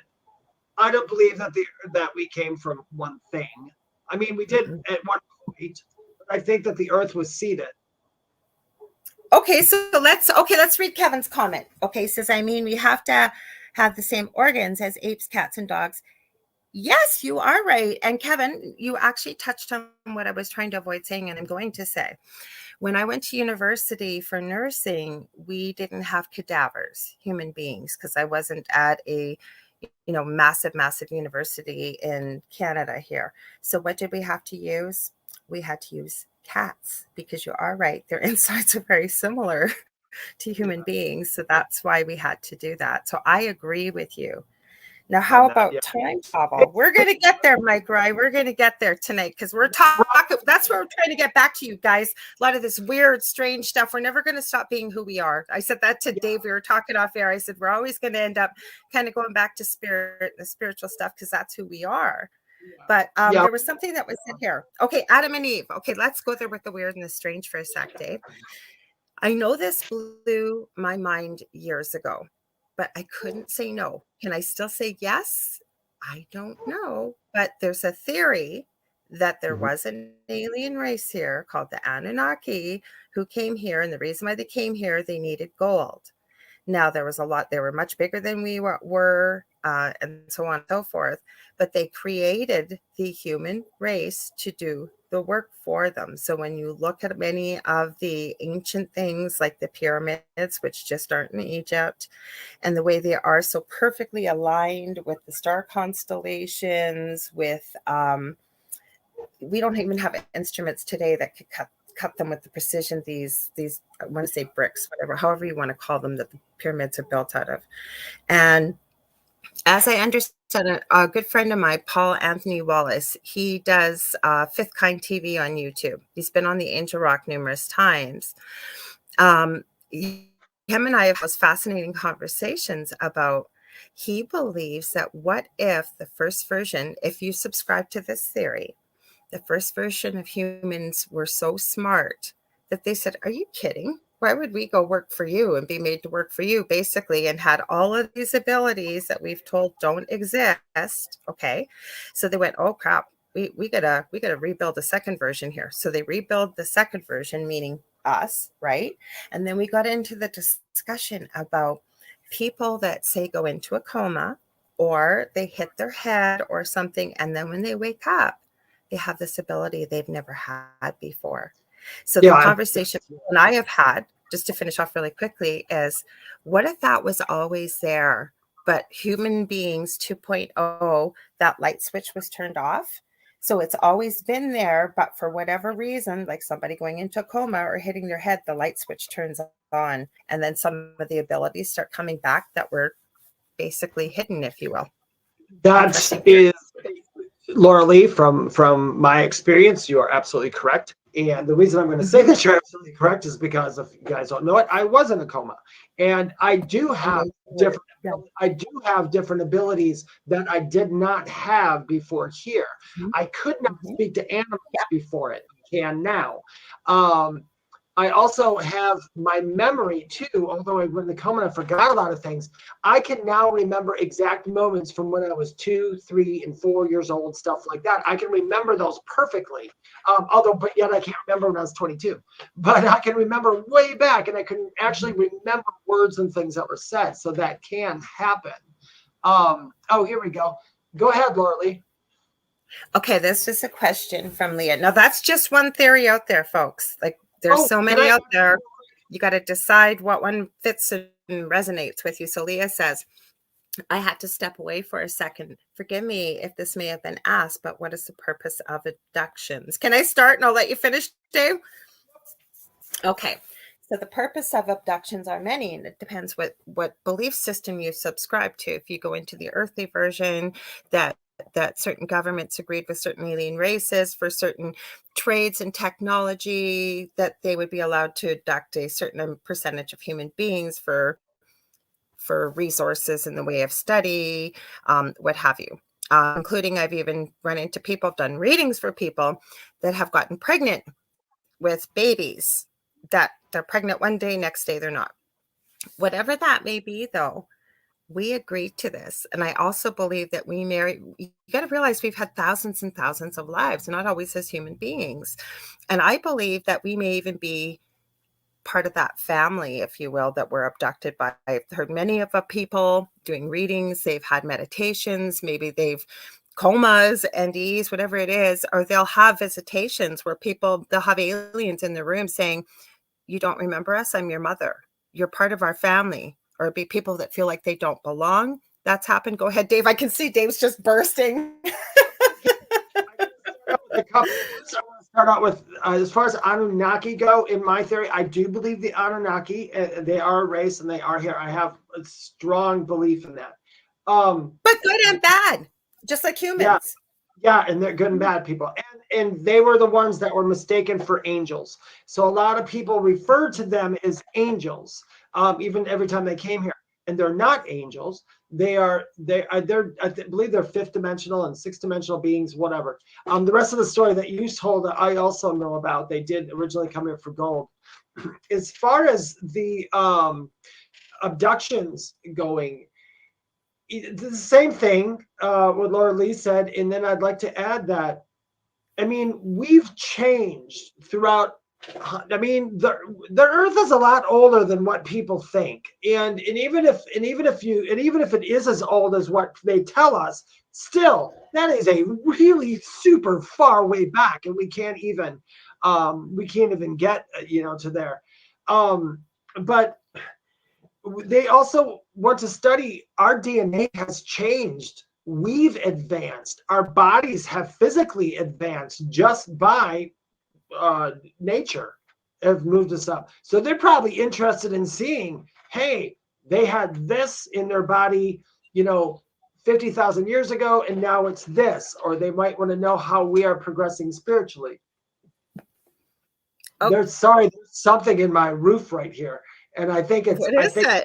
I don't believe that we came from one thing. I mean, we did at one point, but I think that the earth was seated. Okay, so let's read Kevin's comment. Okay, says, I mean, we have to have the same organs as apes, cats, and dogs. Yes, you are right. And Kevin, you actually touched on what I was trying to avoid saying, and I'm going to say. When I went to university for nursing, we didn't have cadavers, human beings, because I wasn't at a massive university in Canada here. So what did we have to use? We had to use cats, because you are right. Their insides are very similar to human beings. So that's why we had to do that. So I agree with you. Now, how about time travel? We're going to get there, Mike Rye. We're going to get there tonight because we're talking. That's where we're trying to get back to you guys. A lot of this weird, strange stuff. We're never going to stop being who we are. I said that to Dave. We were talking off air. I said, we're always going to end up kind of going back to spirit, the spiritual stuff, because that's who we are. But there was something that was said here. Okay, Adam and Eve. Okay, let's go there with the weird and the strange for a sec, Dave. I know this blew my mind years ago, but I couldn't say no. Can I still say yes? I don't know. But there's a theory that there was an alien race here called the Anunnaki who came here. And the reason why they came here, they needed gold. Now, there was a lot, they were much bigger than we were, and so on and so forth, but they created the human race to do the work for them. So when you look at many of the ancient things like the pyramids, which just aren't in Egypt, and the way they are so perfectly aligned with the star constellations, with we don't even have instruments today that could cut them with the precision these I want to say bricks, whatever, however you want to call them, that the pyramids are built out of. And as I understand it, a good friend of mine, Paul Anthony Wallace, he does Fifth Kind TV on YouTube. He's been on the Angel Rock numerous times. Him and I have those fascinating conversations about, he believes that what if the first version, if you subscribe to this theory, the first version of humans were so smart that they said, are you kidding? Why would we go work for you and be made to work for you, basically, and had all of these abilities that we've told don't exist? Okay. So they went, oh crap, we gotta rebuild a second version here. So they rebuild the second version, meaning us, right? And then we got into the discussion about people that say go into a coma or they hit their head or something, and then when they wake up, they have this ability they've never had before. So the conversation and I have had, just to finish off really quickly, is what if that was always there, but human beings 2.0, that light switch was turned off? So it's always been there, but for whatever reason, like somebody going into a coma or hitting their head, the light switch turns on. And then some of the abilities start coming back that were basically hidden, if you will. That is, Lorilei, from my experience, you are absolutely correct. And the reason I'm going to say that you're absolutely correct is because, if you guys don't know it, I was in a coma, and I do have different abilities that I did not have before here. I could not speak to animals before it. I can now. I also have my memory too, although I was in the coma, I forgot a lot of things. I can now remember exact moments from when I was 2, 3, and 4 years old, stuff like that. I can remember those perfectly. But yet I can't remember when I was 22. But I can remember way back, and I can actually remember words and things that were said. So that can happen. Here we go. Go ahead, Lorilei. Okay, this is a question from Leah. Now, that's just one theory out there, folks. Like, there's so many out there. You got to decide what one fits and resonates with you. So Leah says, I had to step away for a second. Forgive me if this may have been asked, but what is the purpose of abductions? Can I start and I'll let you finish, Dave? Okay. So the purpose of abductions are many, and it depends what belief system you subscribe to. If you go into the earthly version, that certain governments agreed with certain alien races for certain trades and technology, that they would be allowed to abduct a certain percentage of human beings for resources in the way of study, what have you. Including, I've even run into people, done readings for people that have gotten pregnant with babies, that they're pregnant one day, next day they're not. Whatever that may be, though, we agreed to this. And I also believe that you got to realize we've had thousands and thousands of lives, not always as human beings. And I believe that we may even be part of that family, if you will, that were abducted by. I've heard many of the people doing readings, they've had meditations, maybe they've comas, NDEs, whatever it is, or they'll have visitations where they'll have aliens in the room saying, you don't remember us? I'm your mother. You're part of our family. Or be people that feel like they don't belong. That's happened. Go ahead, Dave. I can see Dave's just bursting. I want to start out with, as far as Anunnaki go, in my theory, I do believe the Anunnaki, they are a race and they are here. I have a strong belief in that. But good and bad, just like humans. Yeah, and they're good and bad people. And they were the ones that were mistaken for angels. So a lot of people refer to them as angels, even every time they came here. And they're not angels. They're I believe they're fifth dimensional and sixth dimensional beings, whatever. The rest of the story that you told, I also know about. They did originally come here for gold. As far as the abductions going, the same thing what Lorilei said, and then I'd like to add that, I mean, we've changed throughout I mean, the Earth is a lot older than what people think, and even if it is as old as what they tell us, still that is a really super far way back, and we can't even get to there. But they also want to study our DNA has changed. We've advanced. Our bodies have physically advanced just by nature have moved us up. So they're probably interested in seeing, hey, they had this in their body, 50,000 years ago, and now it's this. Or they might want to know how we are progressing spiritually. Oh, There's something in my roof right here. And I think it's what is it? I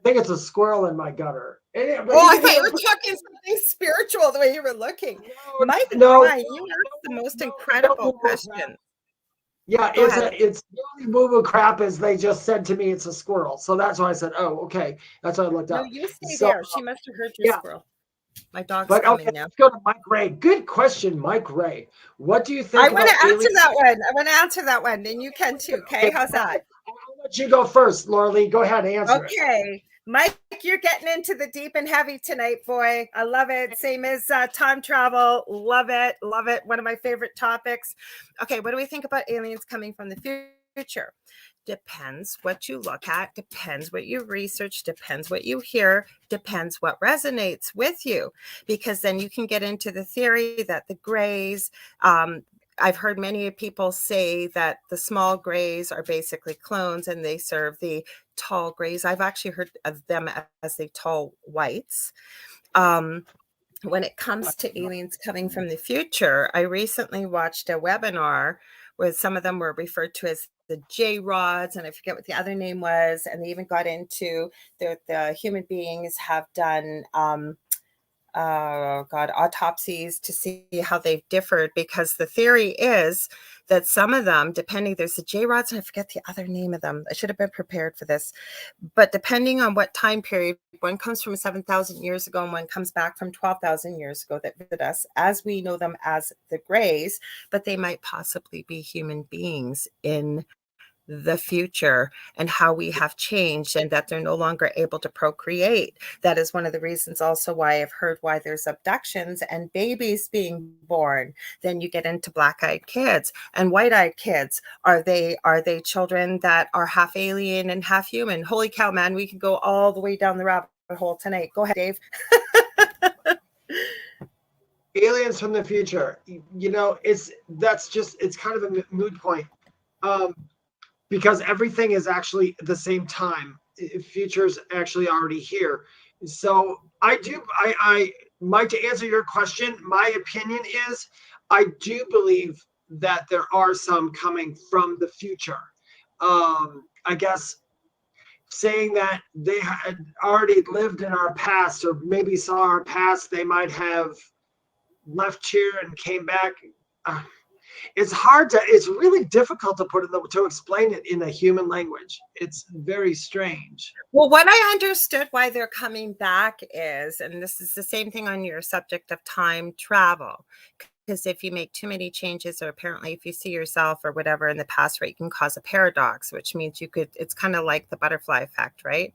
think it's a squirrel in my gutter. I thought you were talking something spiritual the way you were looking. Mike, you asked the most incredible question. Yeah, it's the only moo crap is they just said to me it's a squirrel. So that's why I said, oh, okay. That's why I looked up. No, you stay there. She must have heard your squirrel. My dog's coming now. Let's go to Mike Ray. Good question, Mike Ray. What do you think? I want to answer that one. I want to answer that one, and you can too. Okay, how's that? I'll let you go first, Lorilei. Go ahead and answer it. Okay. Mike, you're getting into the deep and heavy tonight, boy. I love it. Same as time travel. Love it. Love it. One of my favorite topics. Okay, what do we think about aliens coming from the future? Depends what you look at, depends what you research, depends what you hear, depends what resonates with you. Because then you can get into the theory that the grays, I've heard many people say that the small grays are basically clones and they serve the tall grays. I've actually heard of them as the tall whites. When it comes to aliens coming from the future, I recently watched a webinar where some of them were referred to as the J-rods, and I forget what the other name was. And they even got into the human beings have done autopsies to see how they've differed, because the theory is that some of them, depending, there's the J-rods, and I forget the other name of them. I should have been prepared for this. But depending on what time period, one comes from 7,000 years ago and one comes back from 12,000 years ago that visit us, as we know them as the grays, but they might possibly be human beings in the future, and how we have changed and that they're no longer able to procreate. That is one of the reasons also why I've heard why there's abductions and babies being born. Then you get into black-eyed kids and white-eyed kids. Are they children that are half alien and half human? Holy cow, man, we could go all the way down the rabbit hole tonight. Go ahead, Dave. Aliens from the future. It's kind of a moot point. Because everything is actually at the same time. Future's actually already here. So Mike, to answer your question, my opinion is I do believe that there are some coming from the future. I guess saying that they had already lived in our past or maybe saw our past, they might have left here and came back. It's really difficult to explain it in a human language. It's very strange. Well, what I understood why they're coming back is, and this is the same thing on your subject of time travel, because if you make too many changes, or apparently if you see yourself or whatever in the past, right, you can cause a paradox, which means it's kind of like the butterfly effect, right?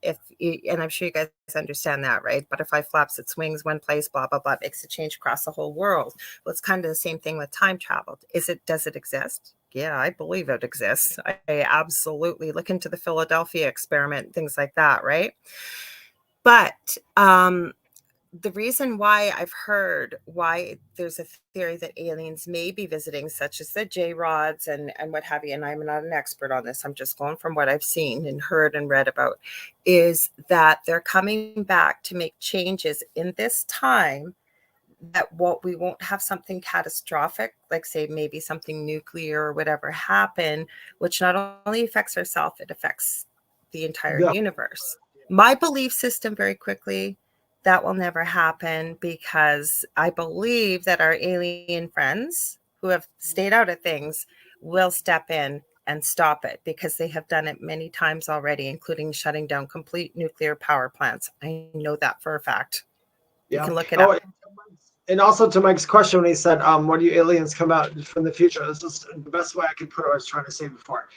And I'm sure you guys understand that, right? Butterfly flaps its wings one place, blah, blah, blah, makes a change across the whole world. Well, it's kind of the same thing with time travel. Does it exist? Yeah, I believe it exists. I absolutely look into the Philadelphia experiment, things like that, right? But the reason why I've heard why there's a theory that aliens may be visiting, such as the J-rods and what have you, and I'm not an expert on this, I'm just going from what I've seen and heard and read about, is that they're coming back to make changes in this time, that we won't have something catastrophic, like say maybe something nuclear or whatever happen, which not only affects ourselves, it affects the entire universe. My belief system, very quickly, that will never happen, because I believe that our alien friends who have stayed out of things will step in and stop it, because they have done it many times already, including shutting down complete nuclear power plants. I know that for a fact. You can look it up. And also to Mike's question when he said, "What do you aliens come out from the future?" This is the best way I could put it. I was trying to say before.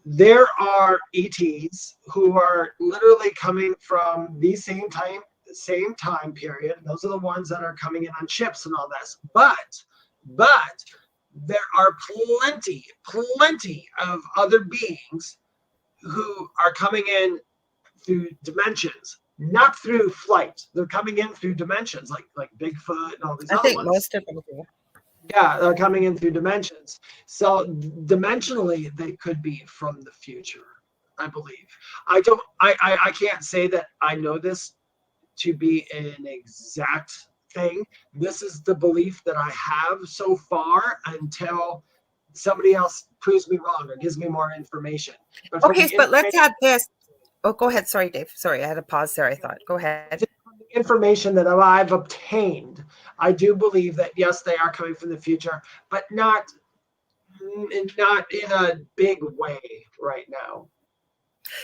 There are ETs who are literally coming from the same time period. Those are the ones that are coming in on ships and all this. But there are plenty of other beings who are coming in through dimensions, not through flight. They're coming in through dimensions, like Bigfoot and all these I other think ones. most of them do. Yeah, they're coming in through dimensions. So dimensionally, they could be from the future, I believe. I can't say that I know this to be an exact thing. This is the belief that I have so far until somebody else proves me wrong or gives me more information. But from Okay, the but let's information, add this. Oh, go ahead. Sorry, Dave. Sorry, I had a pause there, I thought. Go ahead. information that I've obtained, I do believe that yes, they are coming from the future, but not in a big way right now.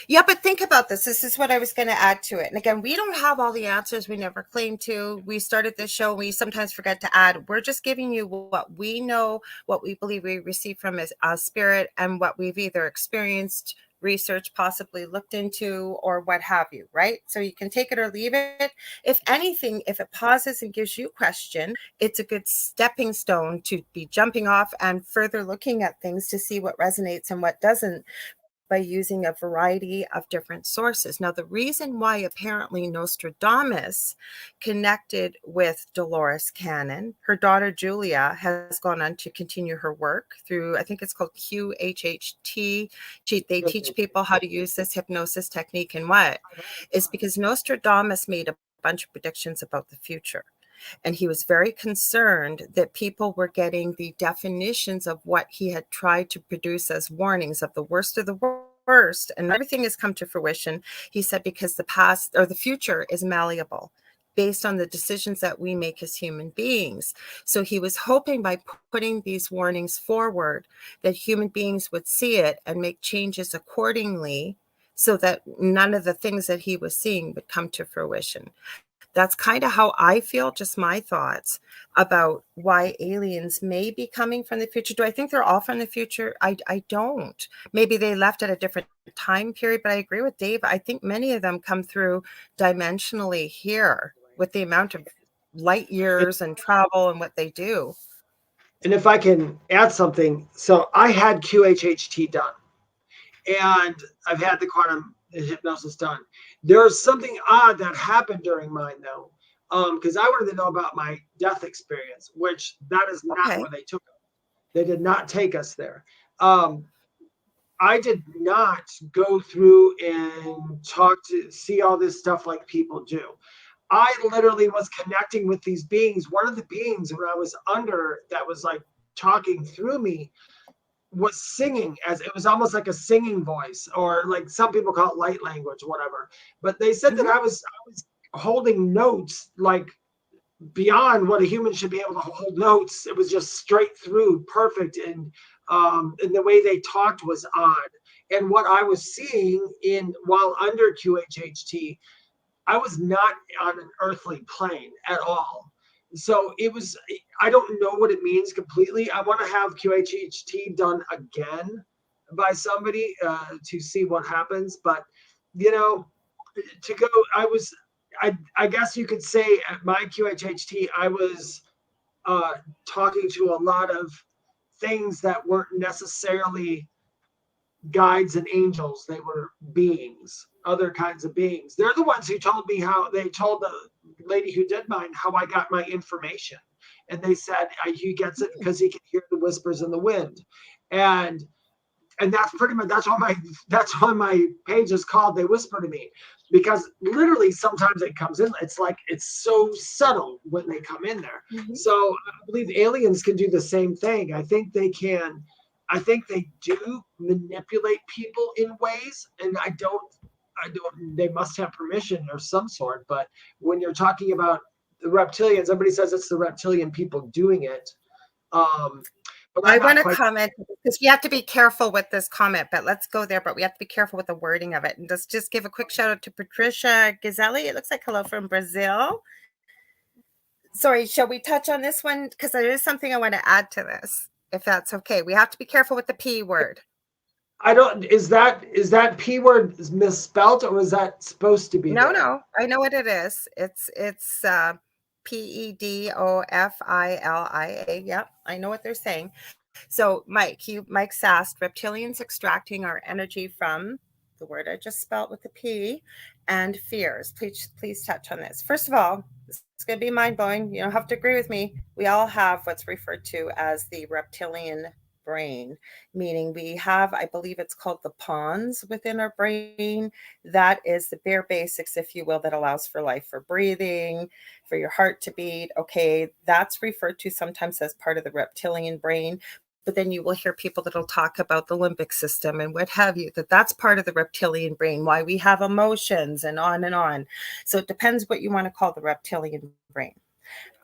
Yeah, but think about this. This is what I was going to add to it. And again, we don't have all the answers. We never claim to. We started this show. We sometimes forget to add. We're just giving you what we know, what we believe we receive from a spirit, and what we've either experienced, researched, possibly looked into, or what have you, right? So you can take it or leave it. If anything, if it pauses and gives you a question, it's a good stepping stone to be jumping off and further looking at things to see what resonates and what doesn't, by using a variety of different sources. Now, the reason why apparently Nostradamus connected with Dolores Cannon, her daughter Julia has gone on to continue her work through, I think it's called QHHT. They teach people how to use this hypnosis technique and what is because Nostradamus made a bunch of predictions about the future. And he was very concerned that people were getting the definitions of what he had tried to produce as warnings of the worst of the worst. And everything has come to fruition, he said, because the past or the future is malleable based on the decisions that we make as human beings. So he was hoping by putting these warnings forward that human beings would see it and make changes accordingly so that none of the things that he was seeing would come to fruition. That's kind of how I feel, just my thoughts about why aliens may be coming from the future. Do I think they're all from the future? I don't. Maybe they left at a different time period, but I agree with Dave. I think many of them come through dimensionally here with the amount of light years and travel and what they do. And if I can add something, so I had QHHT done, and I've had the quantum hypnosis done. There's something odd that happened during mine, though, because I wanted to know about my death experience, which that is not Okay. where they took us. They did not take us there. I did not go through and see all this stuff like people do. I literally was connecting with these beings. One of the beings when I was under that was like talking through me was singing, as it was almost like a singing voice, or like some people call it light language, whatever. But they said that I was holding notes like beyond what a human should be able to hold notes. It was just straight through, perfect, and the way they talked was odd. And what I was seeing while under QHHT, I was not on an earthly plane at all. So it was, I don't know what it means completely. I want to have QHHT done again by somebody to see what happens. But, to go, I guess you could say at my QHHT, I was talking to a lot of things that weren't necessarily guides and angels. They were beings, other kinds of beings. They're the ones who told me how they told the lady who did mine how I got my information. And they said he gets it because he can hear the whispers in the wind. And that's pretty much that's why my page is called They Whisper to Me, because literally sometimes it comes in, it's like it's so subtle when they come in there. So I believe aliens can do the same thing. I think they do manipulate people in ways, and I don't, they must have permission of some sort. But when you're talking about the reptilians, everybody says it's the reptilian people doing it. But I want to comment because we have to be careful with this comment, but let's go there. But we have to be careful with the wording of it. And just give a quick shout out to Patricia Gazzelli. It looks like hello from Brazil. Sorry, shall we touch on this one? Because there is something I want to add to this, if that's okay. We have to be careful with the P word. I don't, is that P word misspelt, or was that supposed to be No, there? no, I know what it is. It's Pedofila. Yep, I know what they're saying. So, Mike's asked, reptilians extracting our energy from the word I just spelled with the P and fears. Please touch on this. First of all, it's going to be mind blowing. You don't have to agree with me. We all have what's referred to as the reptilian brain, meaning we have, I believe it's called the pons within our brain. That is the bare basics, if you will, that allows for life, for breathing, for your heart to beat. Okay, that's referred to sometimes as part of the reptilian brain. But then you will hear people that'll talk about the limbic system and what have you, that's part of the reptilian brain, why we have emotions and on and on. So it depends what you want to call the reptilian brain.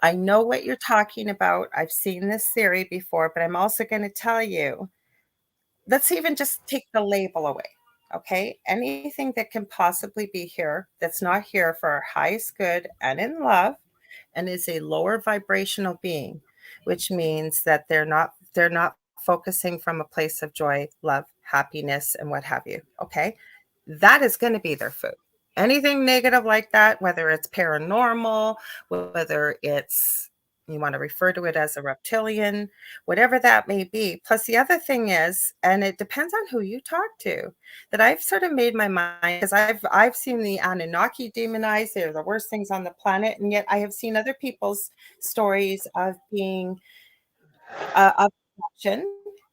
I know what you're talking about. I've seen this theory before, but I'm also going to tell you, let's even just take the label away. Okay. Anything that can possibly be here that's not here for our highest good and in love and is a lower vibrational being, which means that they're not focusing from a place of joy, love, happiness, and what have you. Okay. That is going to be their food. Anything negative like that, whether it's paranormal, whether it's, you want to refer to it as a reptilian, whatever that may be. Plus, the other thing is, and it depends on who you talk to, that I've sort of made my mind, because I've seen the Anunnaki demonized. They're the worst things on the planet, and yet I have seen other people's stories of being of action,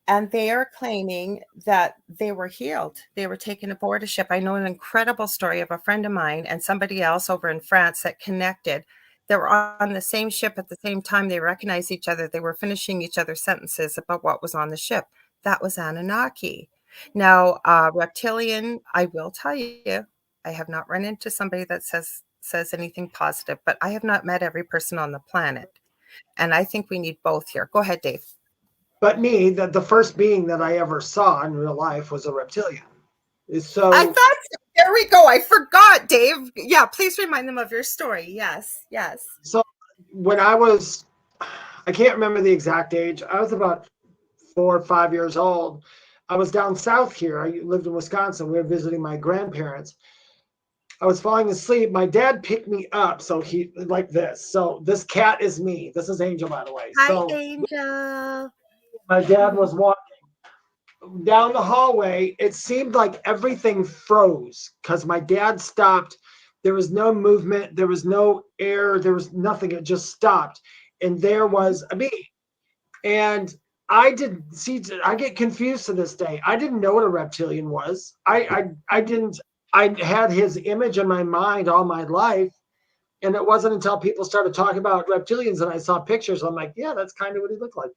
and they are claiming that they were healed. They were taken aboard a ship. I know an incredible story of a friend of mine and somebody else over in France that connected. They were on the same ship at the same time. They recognized each other. They were finishing each other's sentences about what was on the ship. That was Anunnaki. Now, reptilian, I will tell you, I have not run into somebody that says anything positive, but I have not met every person on the planet. And I think we need both here. Go ahead, Dave. But me, the first being that I ever saw in real life was a reptilian. I So thought, there we go. I forgot, Dave. Yeah, please remind them of your story. Yes, yes. so when I can't remember the exact age. I was about 4 or 5 years old. I was down south here. I lived in Wisconsin. We were visiting my grandparents. I was falling asleep. My dad picked me up. So he, like this. So this cat is me. This is Angel, by the way. Hi, So Angel. my dad was walking down the hallway. It seemed like everything froze because my dad stopped. There was no movement. There was no air. There was nothing. It just stopped. And there was a me. And I get confused to this day. I didn't know what a reptilian was. I didn't, I had his image in my mind all my life. And it wasn't until people started talking about reptilians and I saw pictures. I'm like, yeah, that's kind of what he looked like.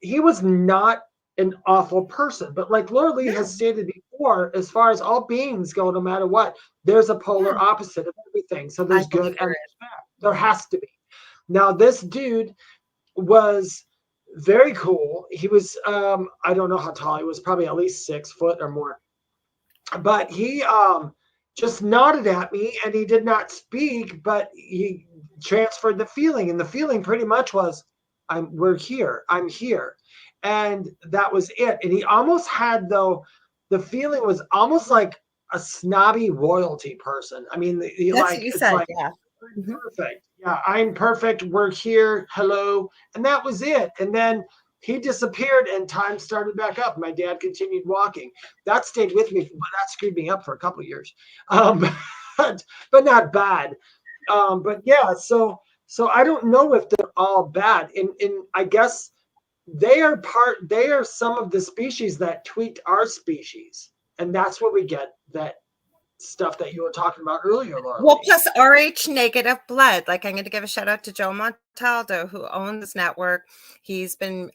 He was not an awful person, but like Lorilei has stated before, as far as all beings go, no matter what, there's a polar opposite of everything. So there's good and there's bad. There has to be. Now, this dude was very cool. He was, I don't know how tall he was, probably at least 6 foot or more. But he just nodded at me and he did not speak, but he transferred the feeling. And the feeling pretty much was, we're here. I'm here. And that was it. And he almost had, though, the feeling was almost like a snobby royalty person. I mean, That's what you it's said. like, Yeah. perfect. Yeah, I'm perfect. We're here. Hello. And that was it. And then he disappeared and time started back up. My dad continued walking. That stayed with me, but that screwed me up for a couple of years. But not bad. But yeah, so I don't know if they're all bad. And I guess they are some of the species that tweaked our species. And that's where we get that stuff that you were talking about earlier, Laura. Well, plus RH negative blood. Like, I'm going to give a shout out to Joe Montaldo, who owns this network. He's been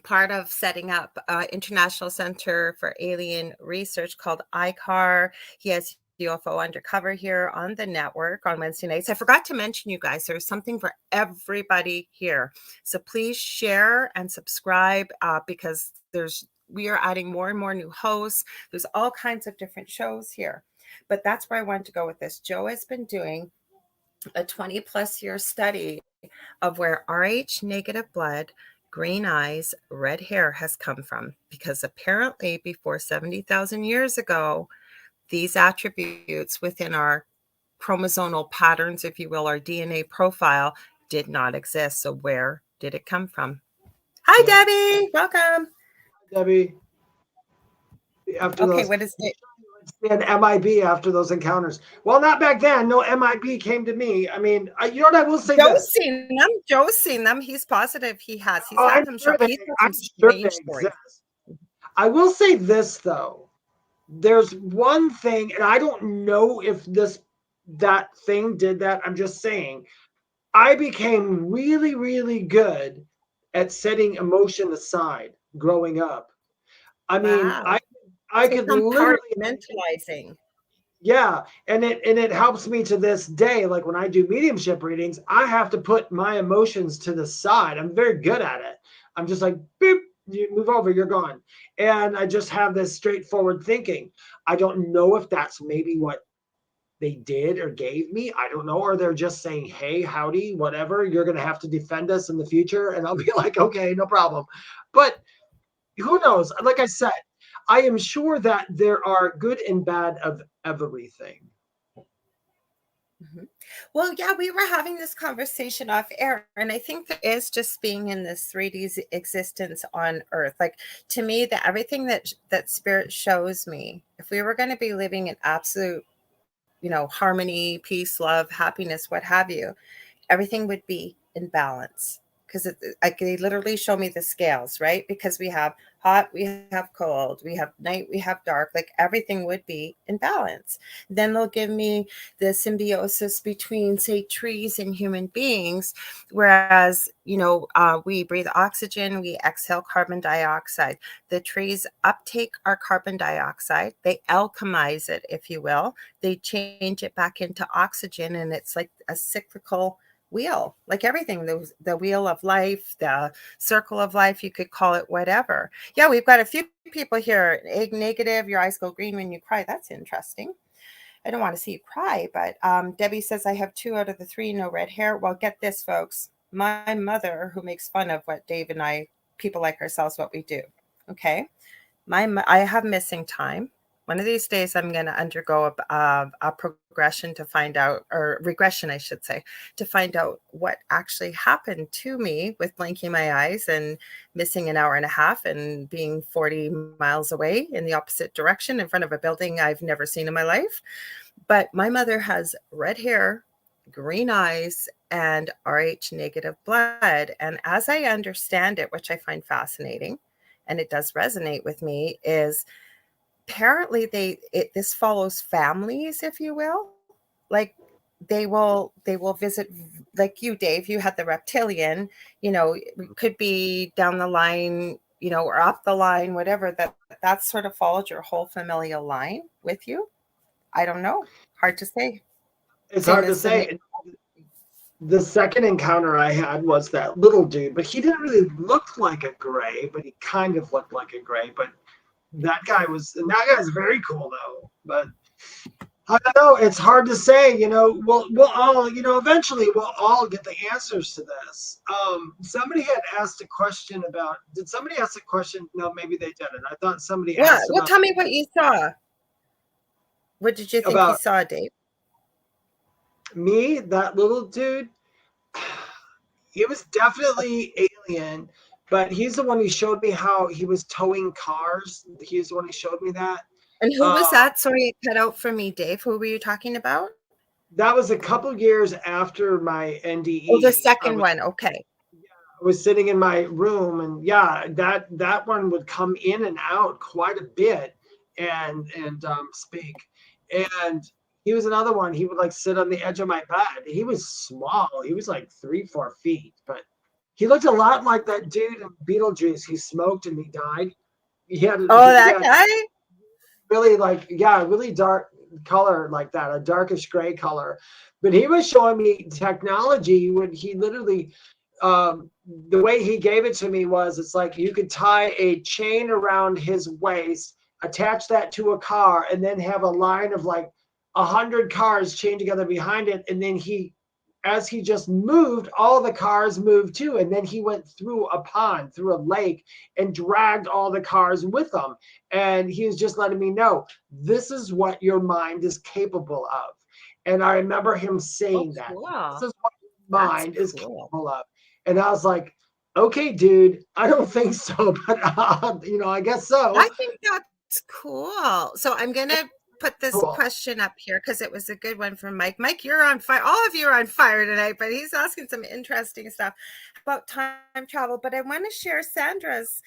part of setting up International Center for Alien Research called ICAR. He has UFO Undercover here on the network on Wednesday nights. I forgot to mention, you guys, there's something for everybody here. So please share and subscribe because we are adding more and more new hosts. There's all kinds of different shows here. But that's where I wanted to go with this. Joe has been doing a 20+ year study of where Rh negative blood, green eyes, red hair has come from. Because apparently, before 70,000 years ago, these attributes within our chromosomal patterns, if you will, our DNA profile, did not exist. So, where did it come from? Hi, Yeah. Debbie. Welcome. Debbie, after Okay, those, what is it? and MIB after those encounters. Well, not back then. No MIB came to me. I mean, you know what? I will say Joe's this. seen them. Joe's seen them. He's positive he has. He's Oh, had them show up. He's got some I'm sure they strange stories. exist. I will say this though. There's one thing, and I don't know if that thing did that. I'm just saying. I became really, really good at setting emotion aside growing up. I mean, Wow. I So could literally, compartmentalizing. yeah, and it helps me to this day. Like when I do mediumship readings, I have to put my emotions to the side. I'm very good at it. I'm just like, beep, you move over, you're gone. And I just have this straightforward thinking. I don't know if that's maybe what they did or gave me. I don't know. Or they're just saying, hey, howdy, whatever, you're going to have to defend us in the future. And I'll be like, okay, no problem. But who knows? Like I said, I am sure that there are good and bad of everything. Mhm. Well, yeah, we were having this conversation off air, and I think there is just being in this 3D existence on Earth. Like to me, that everything that spirit shows me, if we were going to be living in absolute, harmony, peace, love, happiness, what have you, everything would be in balance. Because they literally show me the scales, right? Because we have hot, we have cold, we have night, we have dark, like everything would be in balance. Then they'll give me the symbiosis between, say, trees and human beings, whereas, we breathe oxygen, we exhale carbon dioxide. The trees uptake our carbon dioxide, they alchemize it, if you will, they change it back into oxygen, and it's like a cyclical wheel, like everything, the wheel of life, the circle of life, you could call it whatever. Yeah, we've got a few people here. Egg negative, your eyes go green when you cry. That's interesting. I don't want to see you cry, but Debbie says I have 2 out of the 3 no red hair. Well, get this, folks. My mother, who makes fun of what Dave and I, people like ourselves, what we do. Okay, I have missing time. One of these days, I'm going to undergo a progression to find out, or regression, I should say, to find out what actually happened to me with blinking my eyes and missing an hour and a half and being 40 miles away in the opposite direction in front of a building I've never seen in my life. But my mother has red hair, green eyes, and Rh negative blood. And as I understand it, which I find fascinating, and it does resonate with me, is apparently this follows families, if you will. Like they will visit, like you, Dave, you had the reptilian, could be down the line, or up the line, whatever, that sort of followed your whole familial line with you. I don't know. Hard to say. It's Same hard to as the say. The second encounter I had was that little dude, but he didn't really look like a gray, but he kind of looked like a gray. But that guy's very cool though. But I don't know. It's hard to say. We'll all, eventually we'll all get the answers to this. Somebody had asked a question about. Did somebody ask a question? No, maybe they didn't. I thought somebody Yeah. asked Well, about tell me what you saw. What did you think you about saw, Dave? me, that little dude. He was definitely alien, but he's the one who showed me how he was towing cars. He's the one who showed me that. And who was Uh, that? Sorry, it cut out for me, Dave. Who were you talking about? that was a couple years after my Oh, the NDE. second one. Okay. I was sitting in my room, and yeah, that one would come in and out quite a bit, and speak. And he was another one. He would like sit on the edge of my bed. He was small. He was like 3-4 feet, but he looked a lot like that dude in Beetlejuice. He smoked and he died. Oh, He that had guy? really really dark color like that, a darkish gray color. But he was showing me technology when he literally, the way he gave it to me was, it's like you could tie a chain around his waist, attach that to a car, and then have a line of like 100 cars chained together behind it, and then he as he just moved, all the cars moved too. And then he went through a pond, through a lake, and dragged all the cars with him. And he was just letting me know, this is what your mind is capable of. And I remember him saying that. This is what your mind is capable of. And I was like, okay, dude, I don't think so, but I guess so. I think that's cool. So I'm going to put this question up here because it was a good one from Mike. Mike, you're on fire. All of you are on fire tonight, but he's asking some interesting stuff about time travel. But I want to share Sandra's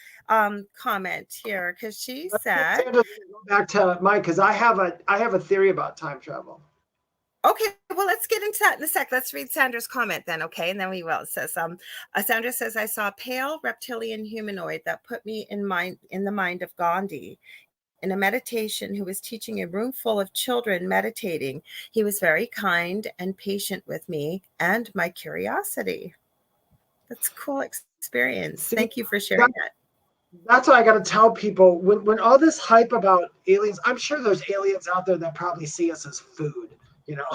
comment here because she said, Sandra, go back to Mike, because I have a theory about time travel. Okay, well, let's get into that in a sec. Let's read Sandra's comment then, okay? And then we will. It says, Sandra says, I saw a pale reptilian humanoid that put me in the mind of Gandhi in a meditation, who was teaching a room full of children meditating. He was very kind and patient with me and my curiosity. That's a cool experience. Thank you for sharing that. That's what I got to tell people. When all this hype about aliens, I'm sure there's aliens out there that probably see us as food.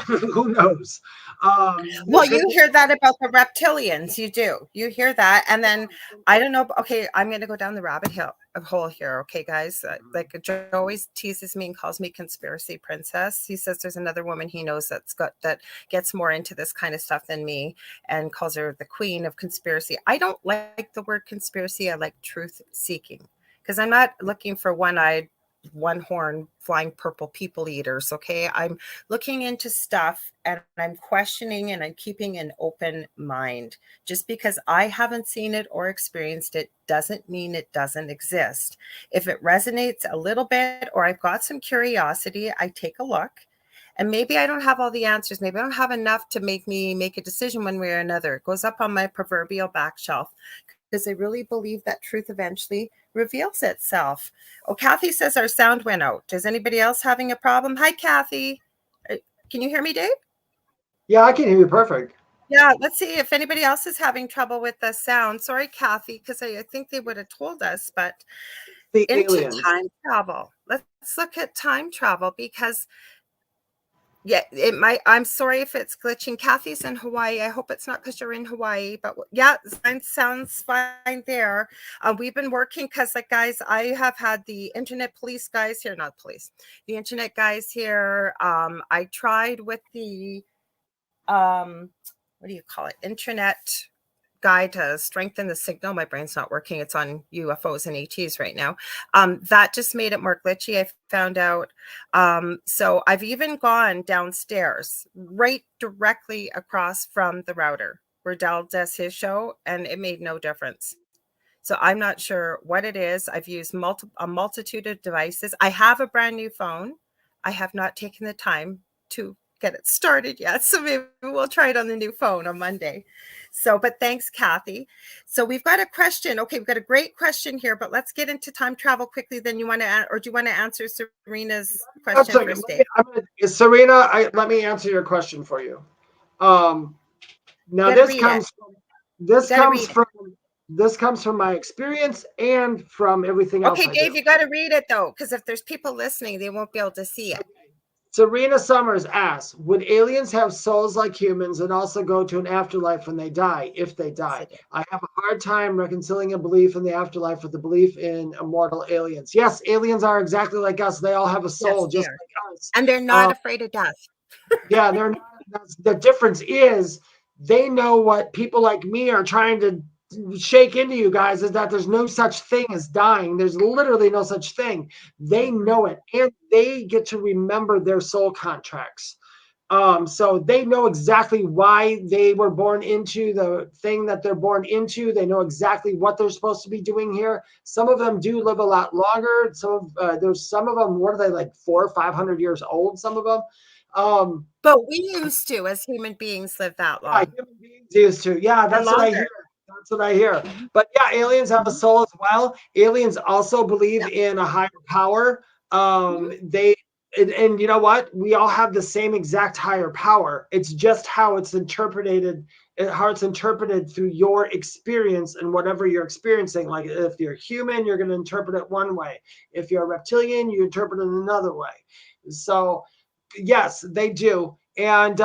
Who knows? Well, you hear that about the reptilians. You do. You hear that. And then, I don't know. Okay, I'm going to go down the rabbit hole here. Okay, guys. Like Joe always teases me and calls me conspiracy princess. He says there's another woman he knows that gets more into this kind of stuff than me and calls her the queen of conspiracy. I don't like the word conspiracy. I like truth seeking, because I'm not looking for one-eyed, one-horn flying purple people eaters. Okay, I'm looking into stuff and I'm questioning and I'm keeping an open mind. Just because I haven't seen it or experienced it doesn't mean it doesn't exist. If it resonates a little bit or I've got some curiosity, I take a look. And maybe I don't have all the answers. Maybe I don't have enough to make me make a decision one way or another. It goes up on my proverbial back shelf, because I really believe that truth eventually reveals itself. Oh, Kathy says our sound went out. Is anybody else having a problem? Hi, Kathy. Can you hear me, Dave? Yeah, I can hear you perfect. Yeah, let's see if anybody else is having trouble with the sound. Sorry, Kathy, because I think they would have told us. But into time travel. Let's look at time travel, because yeah, it might. I'm sorry if it's glitching. Kathy's in Hawaii. I hope it's not because you're in Hawaii. But yeah, sounds fine there. We've been working because, like, guys, I have had the internet police guys here, not police, the internet guys here. I tried with the, what do you call it? Internet guy to strengthen the signal. My brain's not working. It's on UFOs and ETs right now. That just made it more glitchy, I found out. So I've even gone downstairs, right directly across from the router where Dell does his show, and it made no difference. So I'm not sure what it is. I've used a multitude of devices. I have a brand new phone. I have not taken the time to get it started yet. So maybe we'll try it on the new phone on Monday. So, but thanks, Kathy. So we've got a question. Okay, we've got a great question here, but let's get into time travel quickly. Then do you want to answer Serena's question first, Dave? Serena, let me answer your question for you. Now this comes from my experience and from everything else. Okay, Dave, you got to read it though, because if there's people listening, they won't be able to see it. Serena Summers asks, would aliens have souls like humans and also go to an afterlife when they die, if they die? I have a hard time reconciling a belief in the afterlife with the belief in immortal aliens. Yes, aliens are exactly like us. They all have a soul, just like us. And they're not afraid of death. Yeah, they're not. The difference is they know what people like me are trying to shake into you guys, is that there's no such thing as dying. There's literally no such thing. They know it, and they get to remember their soul contracts. So they know exactly why they were born into the thing that they're born into. They know exactly what they're supposed to be doing here. Some of them do live a lot longer. There's some of them, what are they, like 400 or 500 years old, some of them. But we used to, as human beings, live that long. Yeah, human beings used to. Yeah, that's what I hear. That's what I hear. But yeah, aliens have a soul as well. Aliens also believe in a higher power. And you know what? We all have the same exact higher power. It's just how it's interpreted through your experience and whatever you're experiencing. Like if you're human, you're going to interpret it one way. If you're a reptilian, you interpret it another way. So yes, they do. And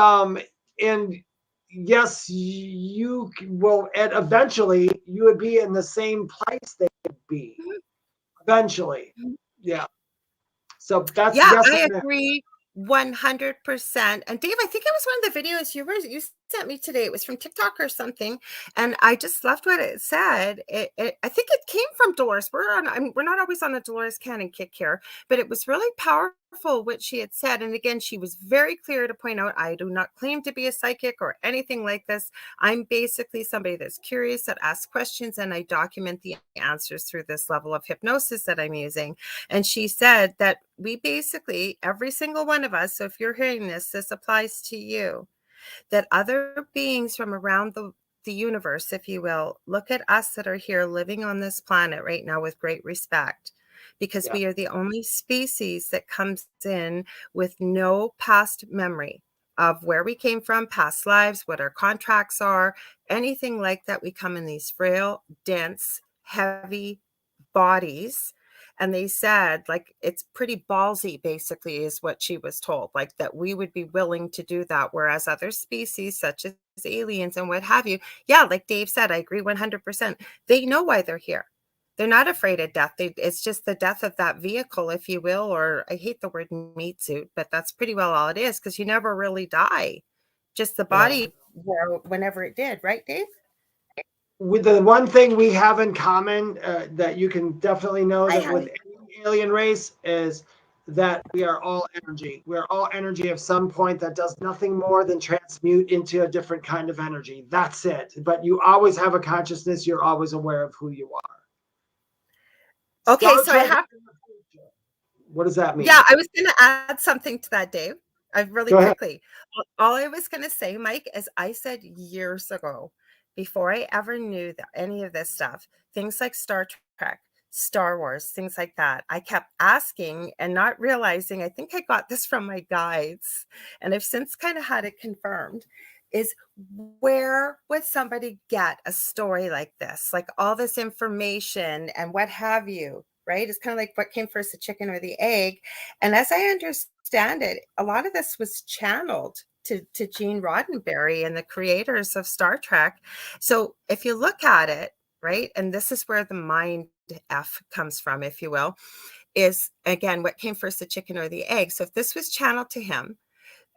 yes, you will, and eventually you would be in the same place they would be. Eventually. Yeah. So that's Yeah, yes I and no. agree 100%. And Dave, I think it was one of the videos you sent me today. It was from TikTok or something, and I just loved what it said. I think it came from Dolores. We're not always on a Dolores Cannon kick here, but it was really powerful what she had said. And again, she was very clear to point out, I do not claim to be a psychic or anything like this. I'm basically somebody that's curious, that asks questions, and I document the answers through this level of hypnosis that I'm using. And she said that we basically, every single one of us, so if you're hearing this, this applies to you, that other beings from around the universe, if you will, look at us that are here living on this planet right now with great respect, because we are the only species that comes in with no past memory of where we came from, past lives, what our contracts are, anything like that. We come in these frail, dense, heavy bodies. And they said, like, it's pretty ballsy, basically, is what she was told, like that we would be willing to do that. Whereas other species, such as aliens and what have you, yeah, like Dave said, I agree 100%. They know why they're here. They're not afraid of death. It's just the death of that vehicle, if you will, or I hate the word meat suit, but that's pretty well all it is, because you never really die. Just the body, whenever it did, right, Dave? With the one thing we have in common that you can definitely know that with any alien race is that we are all energy. We're all energy of some point that does nothing more than transmute into a different kind of energy. That's it. But you always have a consciousness. You're always aware of who you are. Okay, so I have. What does that mean? Yeah, I was going to add something to that, Dave. Really Go ahead. quickly. All I was going to say, Mike, is I said years ago, before I ever knew that any of this stuff, things like Star Trek, Star Wars, things like that, I kept asking and not realizing, I think I got this from my guides, and I've since kind of had it confirmed, is where would somebody get a story like this, like all this information and what have you, right? It's kind of like what came first, the chicken or the egg. And as I understand it, a lot of this was channeled to Gene Roddenberry and the creators of Star Trek. So if you look at it, right, and this is where the mind F comes from, if you will, is again, what came first, the chicken or the egg? So if this was channeled to him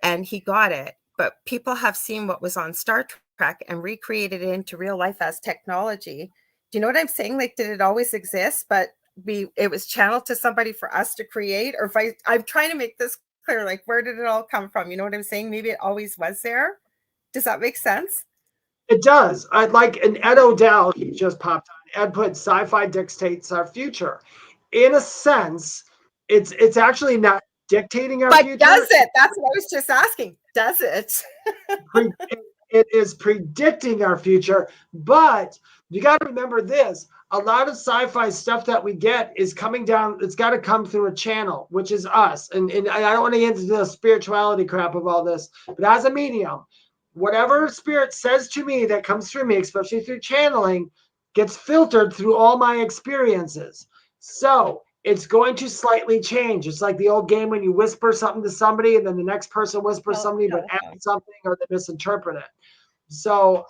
and he got it, but people have seen what was on Star Trek and recreated it into real life as technology. Do you know what I'm saying? Like, did it always exist, but it was channeled to somebody for us to create? Or if I'm trying to make this clear, like, where did it all come from? You know what I'm saying? Maybe it always was there. Does that make sense? It does. I'd like an Ed Odell, he just popped on. Ed put sci-fi dictates our future. In a sense, it's actually not dictating our future. But does it? That's what I was just asking. Does it? It is predicting our future, but you got to remember this. A lot of sci-fi stuff that we get is coming down. It's got to come through a channel, which is us. And I don't want to get into the spirituality crap of all this, but as a medium, whatever spirit says to me that comes through me, especially through channeling, gets filtered through all my experiences. So it's going to slightly change. It's like the old game when you whisper something to somebody and then the next person whispers something but add something or they misinterpret it. So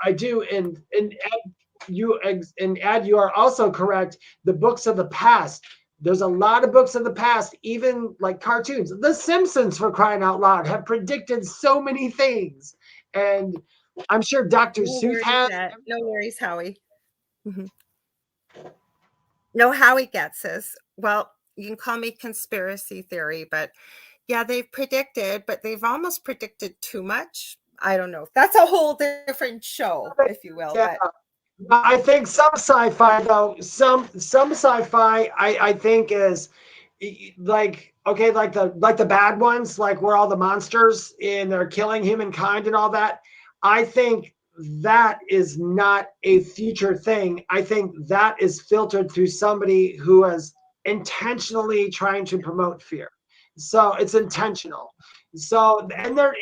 I do, and Ed, you are also correct. The books of the past. There's a lot of books of the past, even like cartoons. The Simpsons, for crying out loud, have predicted so many things. And I'm sure Dr. Seuss has. No worries, Howie. Mm-hmm. No, Howie gets this. Well, you can call me conspiracy theory, but yeah, they've predicted, but they've almost predicted too much. I don't know. That's a whole different show, if you will. Yeah. But I think some sci-fi, though, some sci-fi, I think is like, okay, like the bad ones, like where all the monsters and they're killing humankind and all that. I think that is not a future thing. I think that is filtered through somebody who is intentionally trying to promote fear. So it's intentional. So, and they're,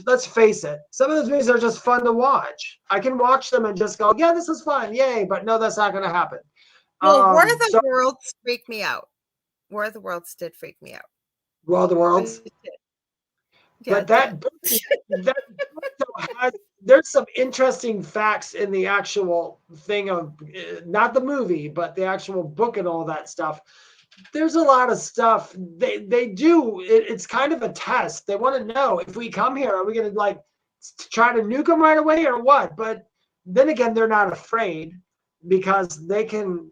let's face it, some of those movies are just fun to watch. I can watch them and just go, yeah, this is fun, yay, but no, that's not going to happen. Well, War of the Worlds freaked me out. War of the Worlds did freak me out. War of the Worlds? Yeah, but that there's some interesting facts in the actual thing of not the movie, but the actual book and all that stuff. There's a lot of stuff they do. It's kind of a test. They want to know, if we come here, are we going to like try to nuke them right away or what? But then again, they're not afraid because they can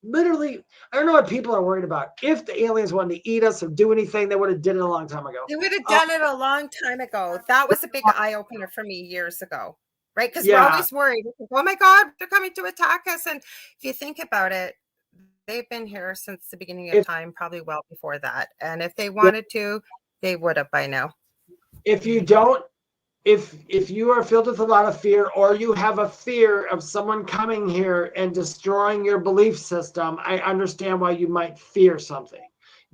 literally, I don't know what people are worried about. If the aliens wanted to eat us or do anything, they would have did it a long time ago. They would have done it a long time ago. That was a big eye opener for me years ago, right? Because we're always worried. Oh my God, they're coming to attack us. And if you think about it, they've been here since the beginning of time, probably well before that. And if they wanted to, they would have by now. If you don't, if you are filled with a lot of fear, or you have a fear of someone coming here and destroying your belief system, I understand why you might fear something,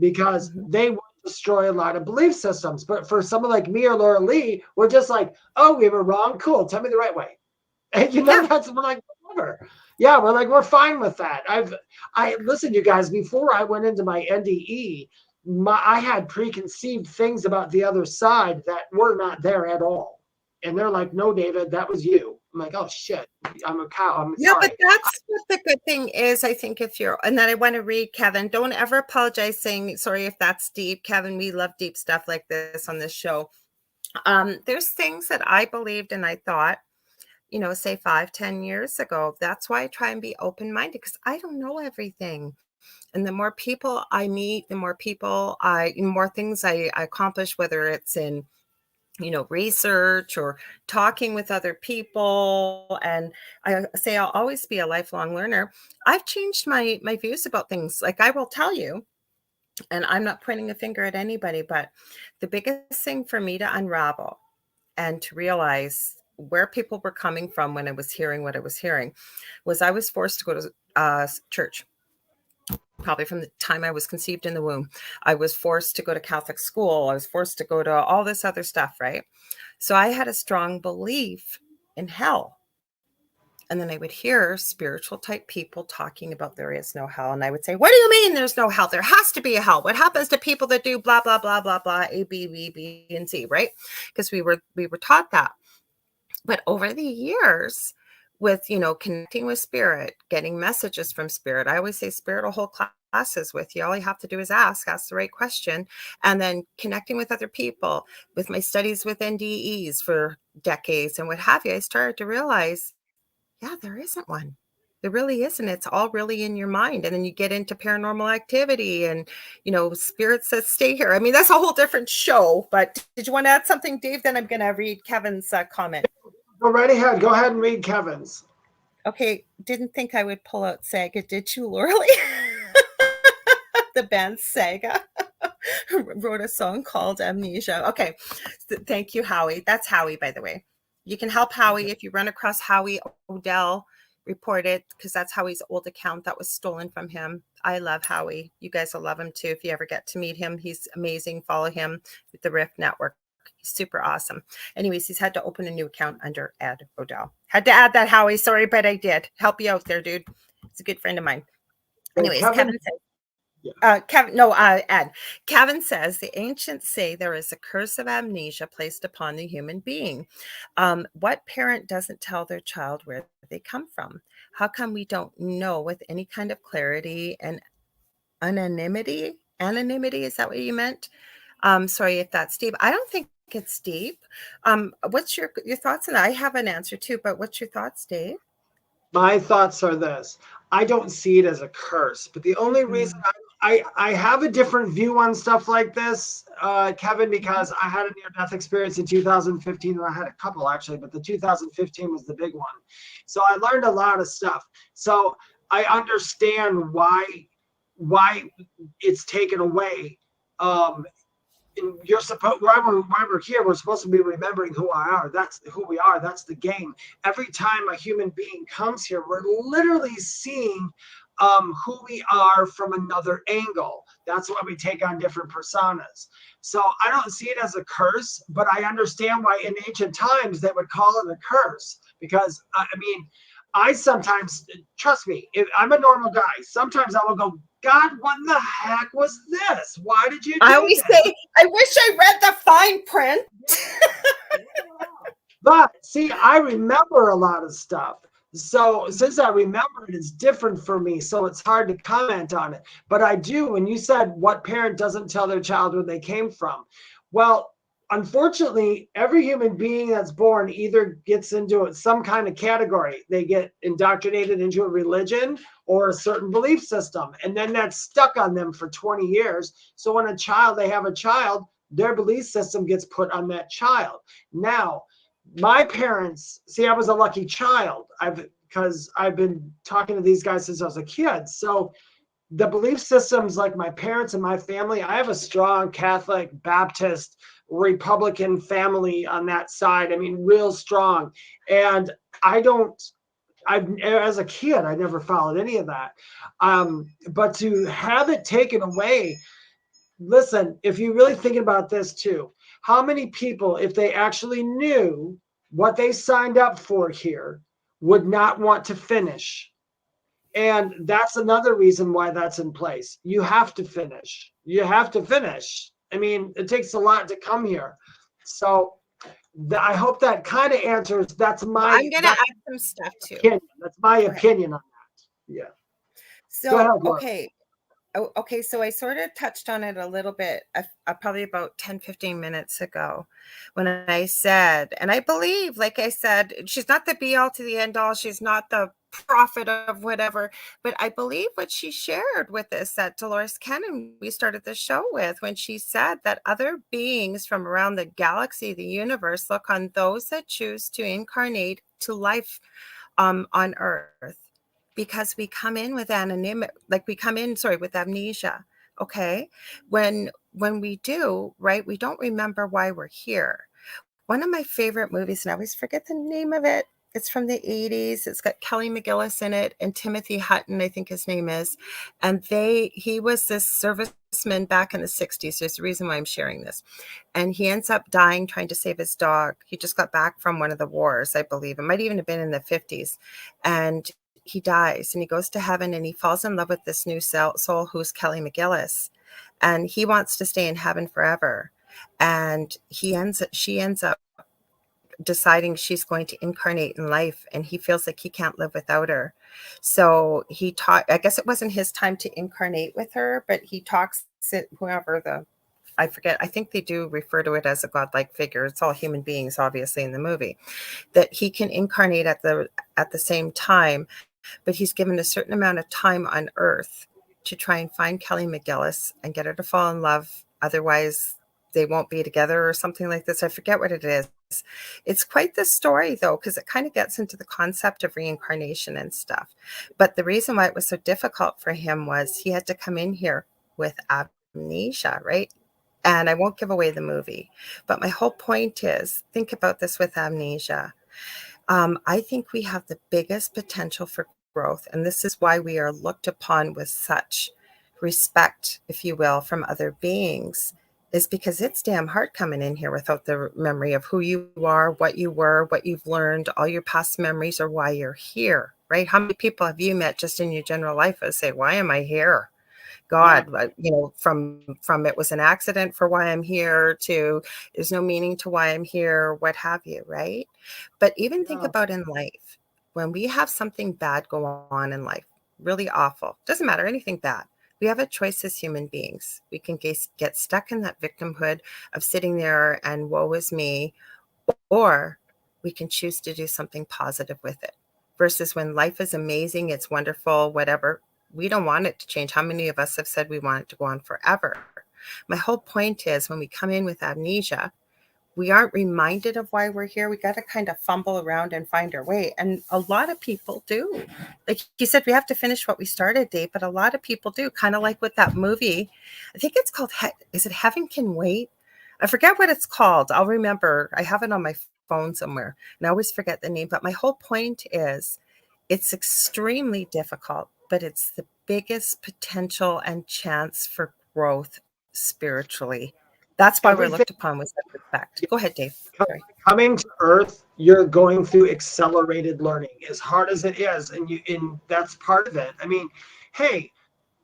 because they will destroy a lot of belief systems. But for someone like me or Lorilei, we're just like, oh, we were wrong. Cool. Tell me the right way. And that's, we're like, whatever. Yeah, we're fine with that. I listen, you guys, before I went into my NDE, I had preconceived things about the other side that were not there at all. And they're like, no, David, that was you. I'm like, oh shit, I'm a cow. I'm sorry. But that's what the good thing is, I think, if you're, and then I want to read, Kevin, don't ever apologize saying sorry if that's deep. Kevin, we love deep stuff like this on this show. There's things that I believed and I thought, say 5-10 years ago. That's why I try and be open-minded, because I don't know everything. And the more people I meet, the more things I accomplish, whether it's in, research or talking with other people. And I say I'll always be a lifelong learner. I've changed my views about things. Like, I will tell you, and I'm not pointing a finger at anybody, but the biggest thing for me to unravel and to realize where people were coming from when I was hearing what I was hearing was I was forced to go to church. Probably from the time I was conceived in the womb. I was forced to go to Catholic school. I was forced to go to all this other stuff, right? So I had a strong belief in hell. And then I would hear spiritual type people talking about there is no hell. And I would say, what do you mean there's no hell? There has to be a hell. What happens to people that do blah, blah, blah, blah, blah, A, B, B, and C, right? Because we were taught that. But over the years, with, connecting with spirit, getting messages from spirit. I always say spirit will hold classes with you. All you have to do is ask the right question, and then connecting with other people, with my studies with NDEs for decades and what have you, I started to realize, there isn't one. There really isn't. It's all really in your mind. And then you get into paranormal activity and, spirit says, stay here. I mean, that's a whole different show, but did you want to add something, Dave? Then I'm going to read Kevin's comment. Go right ahead. Go ahead and read Kevin's. Okay. Didn't think I would pull out Saga. Did you, Lorilei? The band Saga wrote a song called Amnesia. Okay. Thank you, Howie. That's Howie, by the way. You can help Howie if you run across Howie Odell. Report it, because that's Howie's old account that was stolen from him. I love Howie. You guys will love him too if you ever get to meet him. He's amazing. Follow him with the Rift Network. He's super awesome. Anyways, he's had to open a new account under Ed Odell. Had to add that, Howie. Sorry, but I did. Help you out there, dude. He's a good friend of mine. Anyways, Kevin says, Ed. Kevin says the ancients say there is a curse of amnesia placed upon the human being. What parent doesn't tell their child where they come from? How come we don't know with any kind of clarity and anonymity? Anonymity, is that what you meant? Sorry if that's deep. I don't think it's deep. What's your thoughts on that? I have an answer too, but what's your thoughts, Dave? My thoughts are this. I don't see it as a curse, but the only reason I have a different view on stuff like this, Kevin, because I had a near-death experience in 2015, and I had a couple actually, but the 2015 was the big one. So I learned a lot of stuff. So I understand why it's taken away. You're supposed, why we're here, we're supposed to be remembering who we are. That's who we are. That's the game. Every time a human being comes here, we're literally seeing who we are from another angle. That's why we take on different personas. So I don't see it as a curse, but I understand why in ancient times they would call it a curse, because I sometimes, trust me, if I'm a normal guy, sometimes I will go, God, what the heck was this? Why did you do I always say, I wish I read the fine print. But see, I remember a lot of stuff. So since I remember it, it's different for me. So it's hard to comment on it. But I do. When you said what parent doesn't tell their child where they came from? Well, unfortunately, every human being that's born either gets into some kind of category. They get indoctrinated into a religion or a certain belief system. And then that's stuck on them for 20 years. So when they have a child, their belief system gets put on that child. Now, my parents, see, I was a lucky child. Because I've been talking to these guys since I was a kid. So the belief systems, like my parents and my family, I have a strong Catholic, Baptist, Republican family on that side. I mean, real strong. And as a kid, I never followed any of that. But to have it taken away, listen, if you're really thinking about this too, how many people, if they actually knew what they signed up for here, would not want to finish? And that's another reason why that's in place. You have to finish. You have to finish. I mean, it takes a lot to come here. So I hope that kind of answers. I'm going to add some stuff too. Opinion. That's my opinion on that. Yeah. So, go ahead, Laura. okay. Okay, so I sort of touched on it a little bit, probably about 10, 15 minutes ago when I said, and I believe, like I said, she's not the be all to the end all. She's not the prophet of whatever, but I believe what she shared with us that Dolores Cannon, we started the show with, when she said that other beings from around the galaxy, the universe, look on those that choose to incarnate to life on Earth. Because we come in with anonymity, with amnesia. Okay. When we do, right, we don't remember why we're here. One of my favorite movies, and I always forget the name of it. It's from the 80s. It's got Kelly McGillis in it and Timothy Hutton, I think his name is. And he was this serviceman back in the 60s. There's a reason why I'm sharing this. And he ends up dying trying to save his dog. He just got back from one of the wars, I believe. It might even have been in the 50s. And he dies and he goes to heaven and he falls in love with this new soul who's Kelly McGillis, and he wants to stay in heaven forever. And she ends up deciding she's going to incarnate in life, and he feels like he can't live without her. So I guess it wasn't his time to incarnate with her, but he talks to whoever I forget. I think they do refer to it as a godlike figure. It's all human beings, obviously, in the movie, that he can incarnate at the same time. But he's given a certain amount of time on Earth to try and find Kelly McGillis and get her to fall in love. Otherwise, they won't be together or something like this. I forget what it is. It's quite the story, though, because it kind of gets into the concept of reincarnation and stuff. But the reason why it was so difficult for him was he had to come in here with amnesia, right? And I won't give away the movie. But my whole point is, think about this with amnesia. I think we have the biggest potential for growth, and this is why we are looked upon with such respect, if you will, from other beings, is because it's damn hard coming in here without the memory of who you are, what you were, what you've learned, all your past memories, or why you're here, right? How many people have you met just in your general life that say, why am I here? God, from it was an accident for why I'm here to there's no meaning to why I'm here, what have you, right? But even think about in life, when we have something bad go on in life, really awful, doesn't matter, anything bad, we have a choice as human beings. We can get stuck in that victimhood of sitting there and woe is me, or we can choose to do something positive with it. Versus when life is amazing, it's wonderful, whatever, we don't want it to change. How many of us have said we want it to go on forever? My whole point is, when we come in with amnesia, we aren't reminded of why we're here. We got to kind of fumble around and find our way. And a lot of people do. Like you said, we have to finish what we started, Dave, but a lot of people do. Kind of like with that movie. I think it's called, is it Heaven Can Wait? I forget what it's called. I'll remember. I have it on my phone somewhere, and I always forget the name. But my whole point is, it's extremely difficult, but it's the biggest potential and chance for growth spiritually. That's why we're looked upon with such respect. Go ahead, Dave. Sorry. Coming to Earth, you're going through accelerated learning, as hard as it is, and that's part of it. I mean, hey,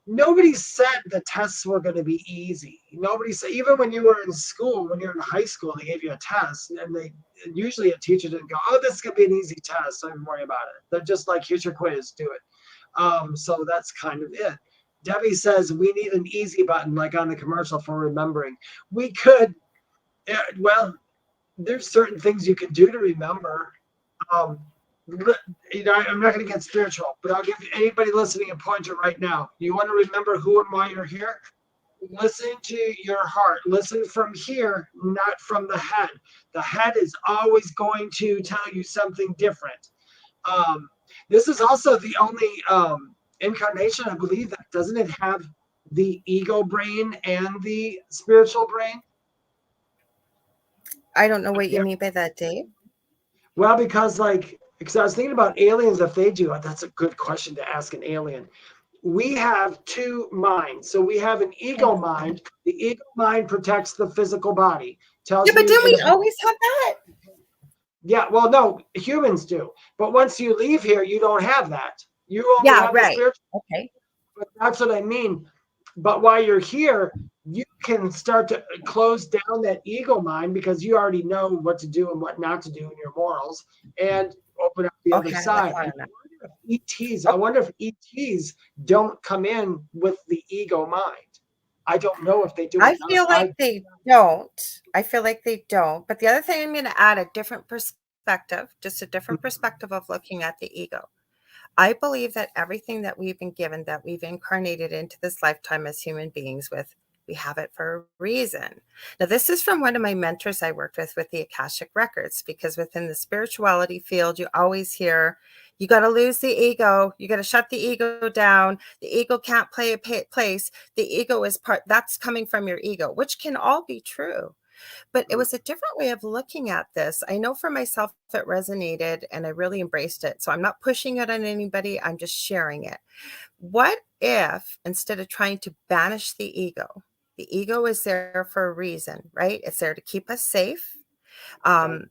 nobody said the tests were going to be easy. Nobody said, even when you were in school, when you were in high school, they gave you a test, and they usually a teacher didn't go, "Oh, this is going to be an easy test. Don't even worry about it." They're just like, "Here's your quiz, do it." So that's kind of it. Debbie says we need an easy button, like on the commercial for remembering. We could, well, there's certain things you can do to remember. Um, I'm not going to get spiritual, but I'll give anybody listening a pointer right now. You want to remember who and why you're here? Listen to your heart. Listen from here, not from the head. The head is always going to tell you something different. This is also the only incarnation, I believe, that doesn't it have the ego brain and the spiritual brain? I don't know what you mean by that, Dave. Well, because I was thinking about aliens, if they do, that's a good question to ask an alien. We have two minds. So we have an ego mind. The ego mind protects the physical body. Tells Yeah, but you didn't we always have that? Yeah, well, no, humans do. But once you leave here, you don't have that. You only have the spiritual. Okay. But that's what I mean. But while you're here, you can start to close down that ego mind because you already know what to do and what not to do in your morals, and open up the other side. I wonder if ETs don't come in with the ego mind. I don't know if they do. I feel like they don't. I feel like they don't. But the other thing, I'm going to add a different perspective, just a different perspective of looking at the ego. I believe that everything that we've been given, that we've incarnated into this lifetime as human beings with, we have it for a reason. Now, this is from one of my mentors I worked with the Akashic Records, because within the spirituality field, you always hear, you got to lose the ego. You got to shut the ego down. The ego can't play a place. The ego is that's coming from your ego, which can all be true. But it was a different way of looking at this. I know for myself it resonated and I really embraced it. So I'm not pushing it on anybody. I'm just sharing it. What if instead of trying to banish the ego is there for a reason, right? It's there to keep us safe, to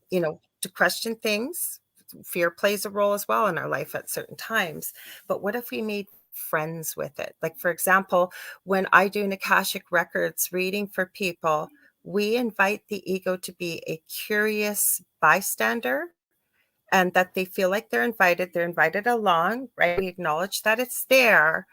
question things. Fear plays a role as well in our life at certain times. But what if we made friends with it? Like, for example, when I do an Akashic Records reading for people, we invite the ego to be a curious bystander, and that they feel like they're invited along, right? We acknowledge that it's there.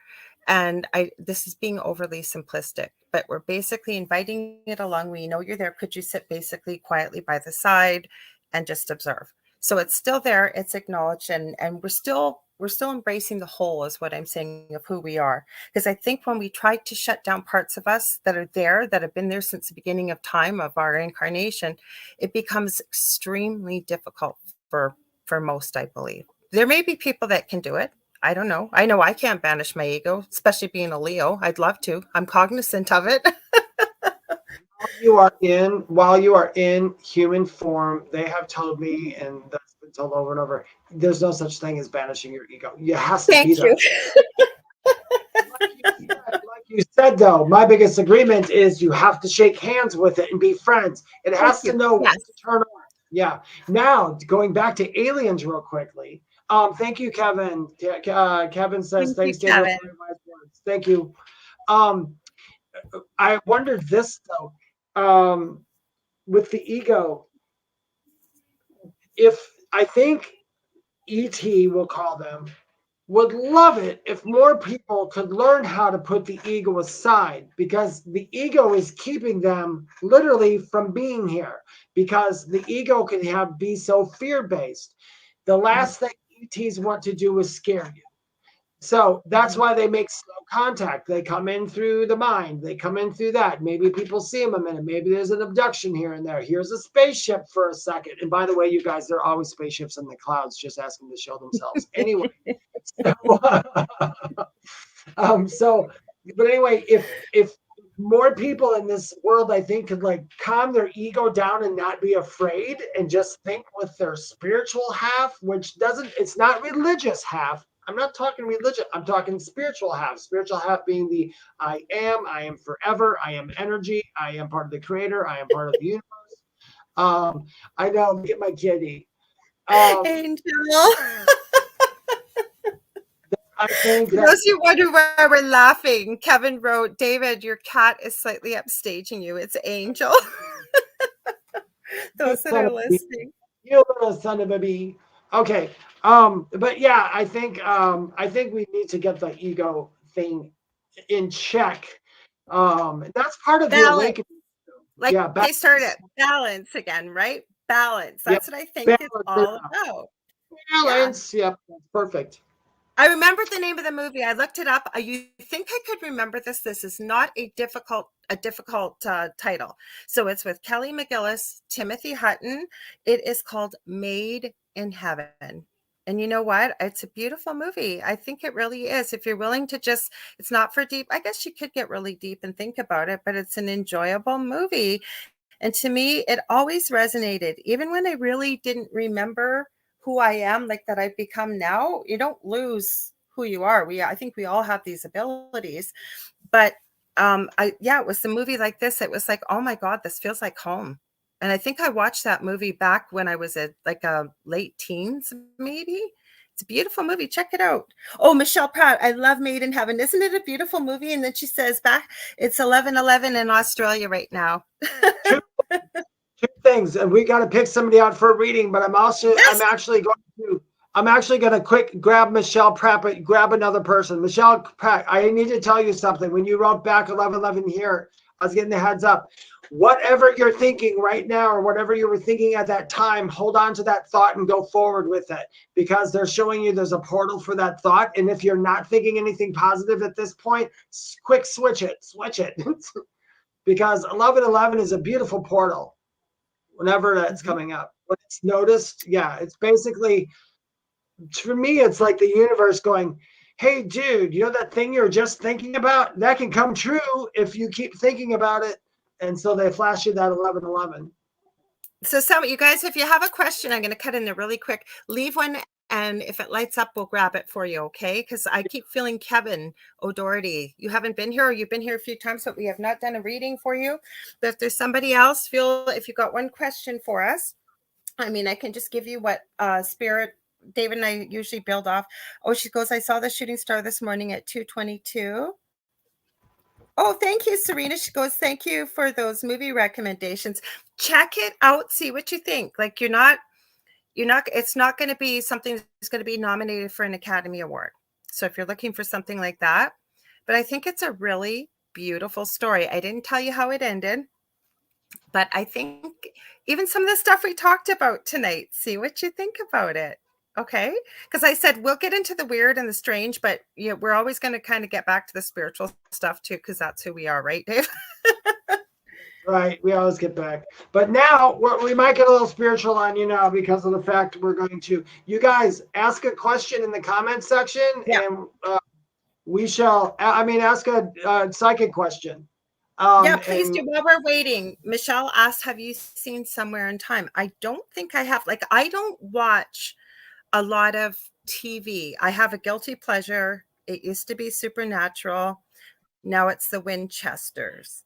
And this is being overly simplistic, but we're basically inviting it along. We know you're there. Could you sit basically quietly by the side and just observe? So it's still there, it's acknowledged, and we're still embracing the whole, is what I'm saying, of who we are. Because I think when we try to shut down parts of us that are there, that have been there since the beginning of time, of our incarnation, it becomes extremely difficult for most, I believe. There may be people that can do it. I don't know. I know I can't banish my ego, especially being a Leo. I'd love to. I'm cognizant of it. While you are in human form, they have told me, and that's been told over and over, there's no such thing as banishing your ego. You have to be there. Like you said, though, my biggest agreement is you have to shake hands with it and be friends. It has to know when to turn on. Yeah. Now, going back to aliens real quickly. Thank you, Kevin. Kevin says, thanks, David. Thank you. I wondered this, though. With the ego, if I think ET, we'll call them, would love it if more people could learn how to put the ego aside, because the ego is keeping them literally from being here, because the ego can be so fear-based. The last thing ETs want to do is scare you. So that's why they make slow contact. They come in through the mind. They come in through that. Maybe people see them a minute. Maybe there's an abduction here and there. Here's a spaceship for a second. And by the way, you guys, there are always spaceships in the clouds. Just ask them to show themselves. Anyway. But anyway, if more people in this world, I think, could calm their ego down and not be afraid and just think with their spiritual half, it's not religious half. I'm not talking religion. I'm talking spiritual half. Spiritual half being the I am forever. I am energy. I am part of the creator. I am part of the universe. I know, get my kitty. Angel. I think For that those of you wondering why we're laughing, Kevin wrote, David, your cat is slightly upstaging you. It's Angel. Those that are listening. You little son of a bee. Okay. But yeah, I think we need to get the ego thing in check. That's part of the Balance. awakening. Like Yeah, they started balance again, right? Balance. Yep. That's what I think it's Balance. all about. Balance. Yeah. Yep. That's perfect. I remember the name of the movie. I looked it up. You think I could remember this? This is not a difficult title. So it's with Kelly McGillis, Timothy Hutton. It is called Made in Heaven. And you know what? It's a beautiful movie. I think it really is. If you're willing to just, it's not for deep. I guess you could get really deep and think about it, but it's an enjoyable movie. And to me, it always resonated, even when I really didn't remember who I am, like that I've become now. You don't lose who you are. I think we all have these abilities, but it was the movie like this. It was like, oh my God, this feels like home. And I think I watched that movie back when I was a late teens, maybe. It's a beautiful movie. Check it out. Oh, Michelle Pratt, I love Made in Heaven. Isn't it a beautiful movie? And then she says back, it's 11:11 in Australia right now. Two things, and we got to pick somebody out for a reading. But I'm actually going to quick grab Michelle Pratt, but grab another person. Michelle Pratt, I need to tell you something. When you wrote back 11:11 here, I was getting the heads up. Whatever you're thinking right now, or whatever you were thinking at that time, hold on to that thought and go forward with it, because they're showing you there's a portal for that thought. And if you're not thinking anything positive at this point, quick switch it, because 11:11 is a beautiful portal. Whenever that's coming up, when it's noticed, it's basically, for me, it's like the universe going, hey, dude, you know that thing you're just thinking about? That can come true if you keep thinking about it. And so they flash you that 11:11. So you guys, if you have a question, I'm going to cut in there really quick. Leave one, and if it lights up, we'll grab it for you, okay? Because I keep feeling Kevin O'Doherty. You haven't been here, or you've been here a few times, but we have not done a reading for you. But if there's somebody else, if you've got one question for us, I mean, I can just give you what Spirit, David and I usually build off. Oh, she goes, I saw the shooting star this morning at 2:22. Oh, thank you, Serena. She goes, thank you for those movie recommendations. Check it out. See what you think. Like it's not going to be something that's going to be nominated for an Academy Award. So if you're looking for something like that, but I think it's a really beautiful story. I didn't tell you how it ended, but I think even some of the stuff we talked about tonight, see what you think about it. Okay. Because I said, we'll get into the weird and the strange, but we're always going to kind of get back to the spiritual stuff too, because that's who we are, right, Dave? Right. We always get back. But now we might get a little spiritual on you now, because of the fact we're going to, you guys ask a question in the comment section, and we shall, ask a psychic question. Please do. While we're waiting, Michelle asked, have you seen Somewhere in Time? I don't think I have. Like, I don't watch a lot of TV. I have a guilty pleasure. It used to be Supernatural. Now it's the Winchesters.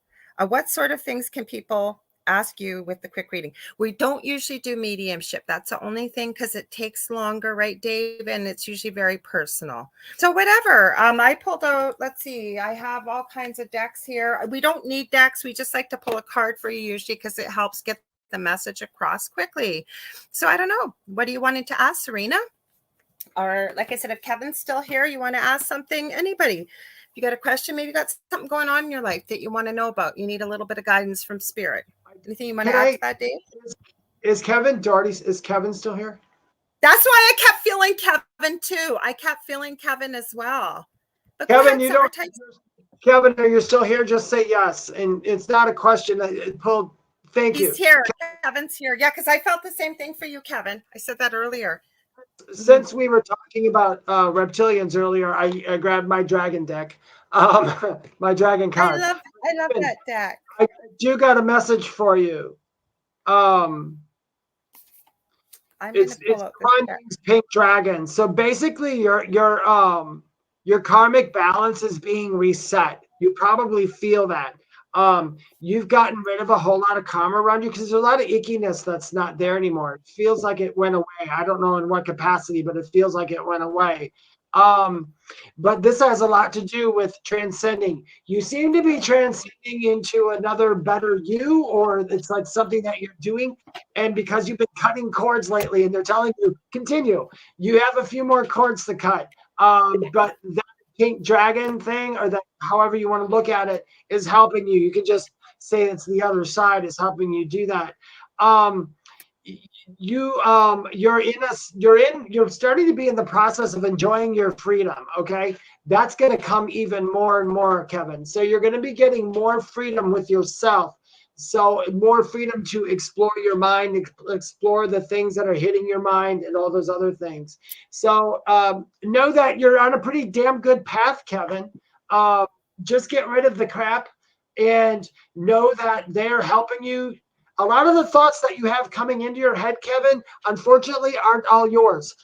What sort of things can people ask you with the quick reading? We don't usually do mediumship. That's the only thing, because it takes longer, right, Dave? And it's usually very personal. So whatever. I pulled out, let's see, I have all kinds of decks here. We don't need decks. We just like to pull a card for you usually, because it helps get the message across quickly. So I don't know. What do you wanted to ask, Serena? Or like I said, if Kevin's still here, you want to ask something? Anybody? If you got a question, maybe you got something going on in your life that you want to know about. You need a little bit of guidance from Spirit. Anything you want to add to that, Dave? Is Kevin still here? That's why I kept feeling Kevin too. I kept feeling Kevin as well. But Kevin, Kevin, are you still here? Just say yes. And it's not a question. Thank you. He's here. Kevin's here. Yeah, because I felt the same thing for you, Kevin. I said that earlier. Since we were talking about reptilians earlier, I grabbed my dragon deck, my dragon card. I love that deck. I do got a message for you. It's pink dragon. So basically, your karmic balance is being reset. You probably feel that. You've gotten rid of a whole lot of karma around you, because there's a lot of ickiness that's not there anymore. It feels like it went away. I don't know in what capacity, but it feels like it went away. But this has a lot to do with transcending. You seem to be transcending into another better you, or it's like something that you're doing. And because you've been cutting cords lately and they're telling you, continue, you have a few more cords to cut. But that pink dragon thing, or that however you want to look at it, is helping you. You can just say it's the other side is helping you do that. You're starting to be in the process of enjoying your freedom. Okay, that's going to come even more and more, Kevin. So you're going to be getting more freedom with yourself. So more freedom to explore your mind, explore the things that are hitting your mind and all those other things. So know that you're on a pretty damn good path, Kevin. Just get rid of the crap and know that they're helping you. A lot of the thoughts that you have coming into your head, Kevin, unfortunately aren't all yours.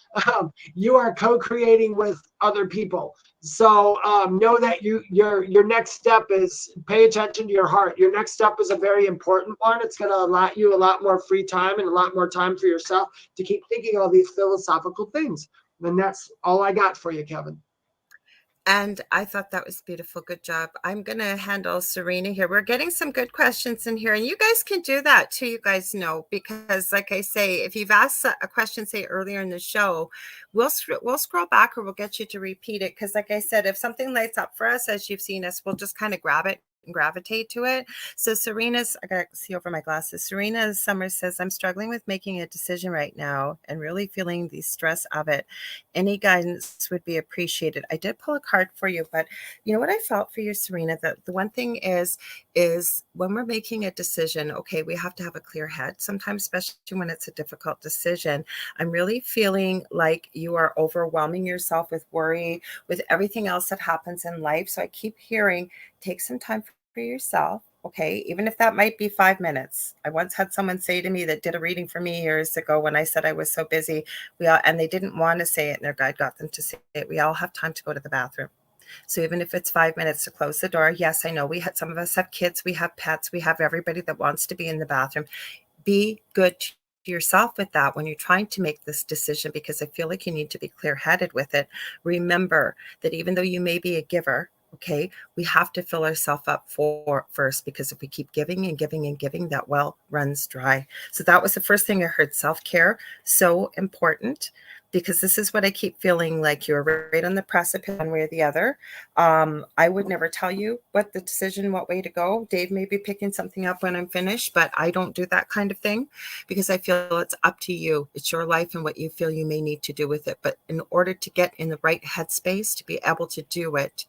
You are co-creating with other people. So know that your next step is pay attention to your heart. Your next step is a very important one. It's going to allow you a lot more free time and a lot more time for yourself to keep thinking all these philosophical things. And that's all I got for you, Kevin. And I thought that was beautiful. Good job. I'm going to handle Serena here. We're getting some good questions in here, and you guys can do that too. You guys know, because like I say, if you've asked a question, say earlier in the show, we'll scroll back or we'll get you to repeat it. Because like I said, if something lights up for us, as you've seen us, we'll just kind of grab it and gravitate to it. So Serena's, I got to see over my glasses. Serena Summers says, I'm struggling with making a decision right now and really feeling the stress of it. Any guidance would be appreciated. I did pull a card for you, but you know what I felt for you, Serena, that the one thing is when we're making a decision, okay, we have to have a clear head sometimes, especially when it's a difficult decision. I'm really feeling like you are overwhelming yourself with worry, with everything else that happens in life. So I keep hearing, take some time for yourself. Okay, even if that might be 5 minutes. I once had someone say to me that did a reading for me years ago when I said I was so busy, and they didn't want to say it, and their guide got them to say it. We all have time to go to the bathroom. So even if it's 5 minutes to close the door, yes, I know some of us have kids, we have pets, we have everybody that wants to be in the bathroom. Be good to yourself with that when you're trying to make this decision, because I feel like you need to be clear-headed with it. Remember that even though you may be a giver, okay, we have to fill ourselves up first, because if we keep giving and giving and giving, that well runs dry. So that was the first thing I heard. Self-care, so important, because this is what I keep feeling like you're right on the precipice one way or the other. I would never tell you what way to go. Dave may be picking something up when I'm finished, but I don't do that kind of thing, because I feel it's up to you. It's your life and what you feel you may need to do with it. But in order to get in the right headspace to be able to do it,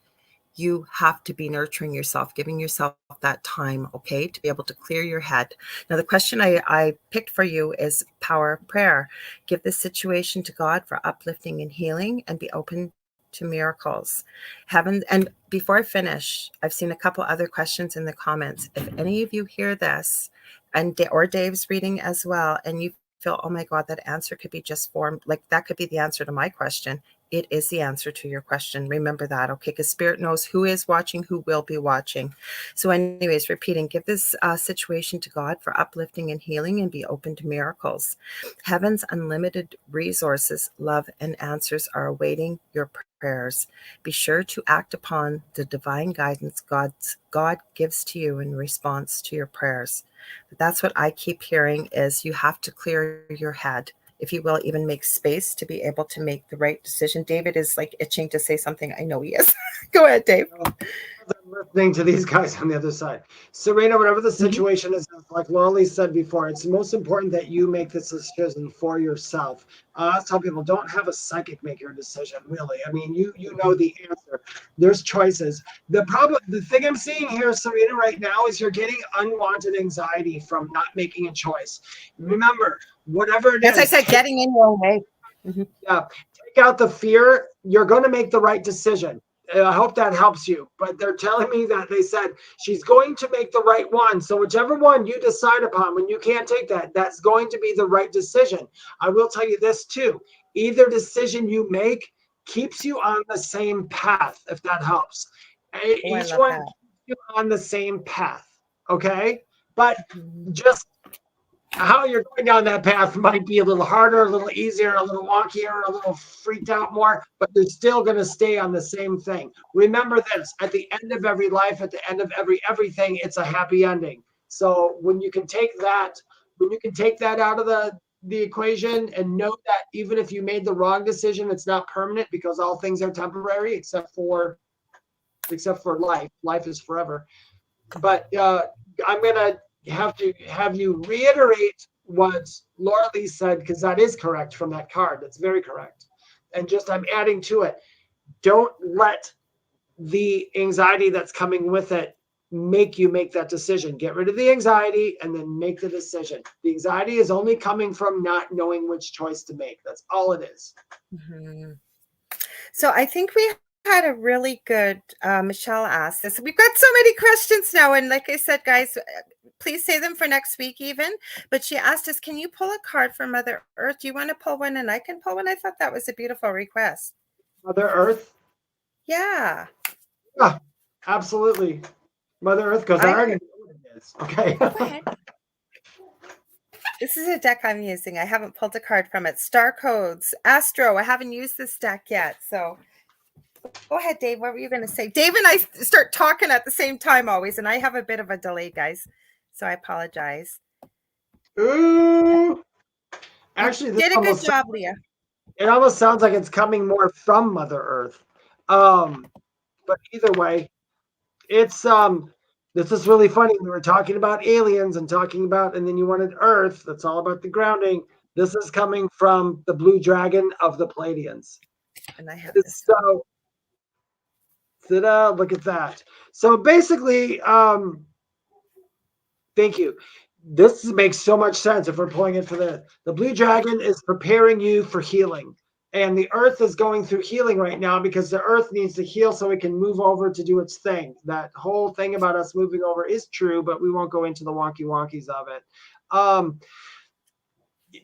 you have to be nurturing yourself, giving yourself that time, okay, to be able to clear your head. Now, the question I picked for you is power of prayer. Give this situation to God for uplifting and healing, and be open to miracles. Heaven, and before I finish, I've seen a couple other questions in the comments. If any of you hear this, or Dave's reading as well, and you feel, oh my God, that answer could be just formed, like that could be the answer to my question, it is the answer to your question. Remember that, okay? Because Spirit knows who is watching, who will be watching. So anyways, repeating, give this situation to God for uplifting and healing, and be open to miracles. Heaven's unlimited resources, love, and answers are awaiting your prayers. Be sure to act upon the divine guidance God gives to you in response to your prayers. But that's what I keep hearing, is you have to clear your head, if you will, even make space to be able to make the right decision. David is like itching to say something. I know he is. Go ahead, Dave. I'm listening to these guys on the other side. Serena, whatever the situation is, like Lorilei said before, it's most important that you make this decision for yourself. I tell people, don't have a psychic make your decision, really. I mean, you know the answer. There's choices. The thing I'm seeing here, Serena, right now is you're getting unwanted anxiety from not making a choice. Remember, whatever it is. As I said, getting in your way. Yeah, take out the fear. You're going to make the right decision. I hope that helps you. But they're telling me that they said she's going to make the right one. So whichever one you decide upon, when you can't take that, that's going to be the right decision. I will tell you this too. Either decision you make keeps you on the same path, if that helps. Each one keeps you on the same path. Okay? But just how you're going down that path might be a little harder, a little easier, a little wonkier, a little freaked out more, but you're still going to stay on the same thing. Remember this, at the end of every life, at the end of everything, it's a happy ending. So when you can take that out of the equation and know that even if you made the wrong decision, it's not permanent, because all things are temporary except for life. Life is forever. But I'm going to have you reiterate what Lorilei said, because that is correct from that card. That's very correct. And just I'm adding to it. Don't let the anxiety that's coming with it make you make that decision. Get rid of the anxiety and then make the decision. The anxiety is only coming from not knowing which choice to make. That's all it is. Mm-hmm. So I think we had a really good, Michelle asked this. We've got so many questions now. And like I said, guys, please save them for next week even. But she asked us, can you pull a card for Mother Earth? Do you want to pull one and I can pull one? I thought that was a beautiful request. Mother Earth? Yeah. Yeah, absolutely. Mother Earth, because I already know what it is. Okay. Go ahead. This is a deck I'm using. I haven't pulled a card from it. Star Codes, Astro. I haven't used this deck yet. So go ahead, Dave. What were you going to say? Dave and I start talking at the same time always, and I have a bit of a delay, guys. So I apologize. Ooh. Actually, this did a good job, Leah. It almost sounds like it's coming more from Mother Earth. But either way, it's this is really funny. We were talking about aliens and then you wanted Earth. That's all about the grounding. This is coming from the blue dragon of the Pleiadians. And I have this. So, look at that. So basically, thank you. This makes so much sense if we're pulling it for the blue dragon is preparing you for healing. And the earth is going through healing right now because the earth needs to heal so it can move over to do its thing. That whole thing about us moving over is true, but we won't go into the wonkies of it.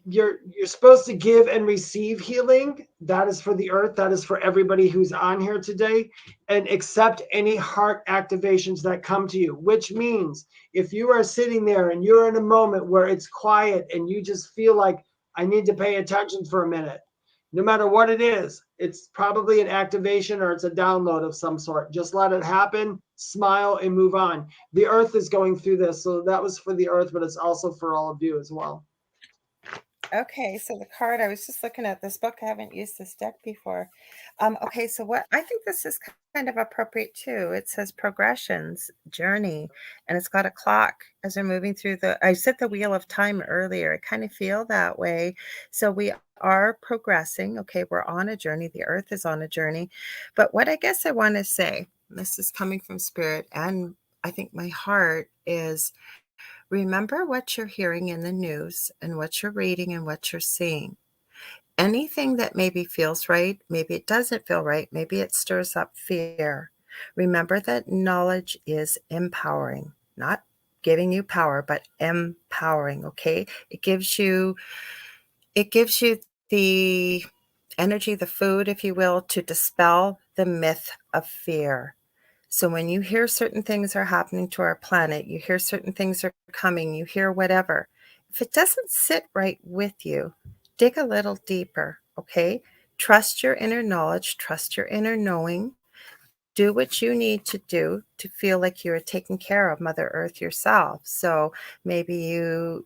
You're supposed to give and receive healing. That is for the earth. That is for everybody who's on here today. And accept any heart activations that come to you, which means if you are sitting there and you're in a moment where it's quiet and you just feel like I need to pay attention for a minute, no matter what it is, it's probably an activation or it's a download of some sort. Just let it happen, smile, and move on. The earth is going through this. So that was for the earth, but it's also for all of you as well. Okay, so the card, I was just looking at this book. I haven't used this deck before. Okay, so what I think this is kind of appropriate too. It says progressions, journey, and it's got a clock as we're moving through I said the wheel of time earlier. I kind of feel that way. So we are progressing. Okay, we're on a journey. The earth is on a journey. But what I guess I want to say, this is coming from spirit and I think my heart is, remember what you're hearing in the news and what you're reading and what you're seeing. Anything that maybe feels right, maybe it doesn't feel right, maybe it stirs up fear. Remember that knowledge is empowering, not giving you power, but empowering, okay? It gives you the energy, the food, if you will, to dispel the myth of fear. So when you hear certain things are happening to our planet, you hear certain things are coming, you hear whatever. If it doesn't sit right with you, dig a little deeper, okay? Trust your inner knowledge, trust your inner knowing. Do what you need to do to feel like you're taking care of Mother Earth yourself. So maybe you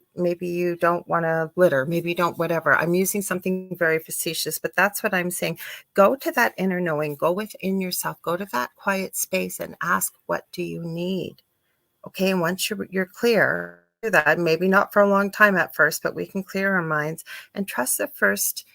don't want to litter, maybe you don't, whatever. I'm using something very facetious, but that's what I'm saying. Go to that inner knowing, go within yourself, go to that quiet space and ask, what do you need? Okay, and once you're clear, do that. Maybe not for a long time at first, but we can clear our minds and trust the first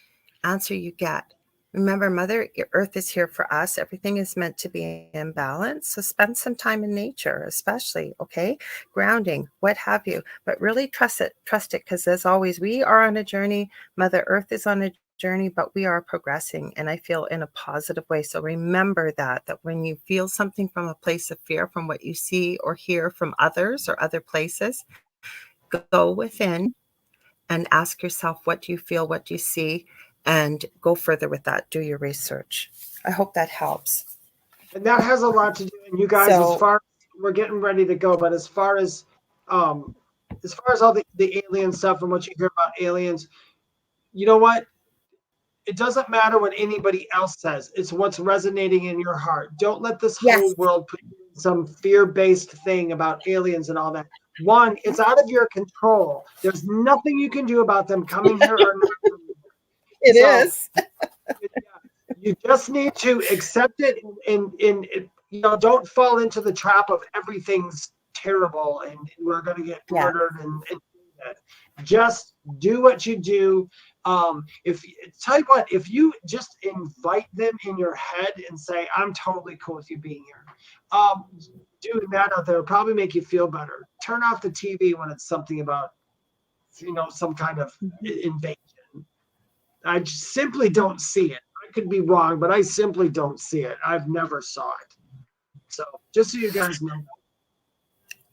answer you get. Remember, Mother Earth is here for us. Everything is meant to be in balance. So spend some time in nature, especially, okay? Grounding, what have you. But really trust it, because as always, we are on a journey. Mother Earth is on a journey, but we are progressing, and I feel in a positive way. So remember that when you feel something from a place of fear, from what you see or hear from others or other places, go within and ask yourself, what do you feel, what do you see? And go further with that. Do your research. I hope that helps. And that has a lot to do. And you guys, as far as we're getting ready to go, but as far as as far as all the alien stuff and what you hear about aliens, you know what? It doesn't matter what anybody else says. It's what's resonating in your heart. Don't let this whole Yes. world put you in some fear-based thing about aliens and all that. One, it's out of your control. There's nothing you can do about them coming here or not. It is. You just need to accept it and don't fall into the trap of everything's terrible and we're going to get murdered and just do what you do. Tell you what, if you just invite them in your head and say, I'm totally cool with you being here, doing that out there will probably make you feel better. Turn off the TV when it's something about some kind of invasion. I just simply don't see it. I could be wrong, but I simply don't see it. I've never saw it. So just so you guys know.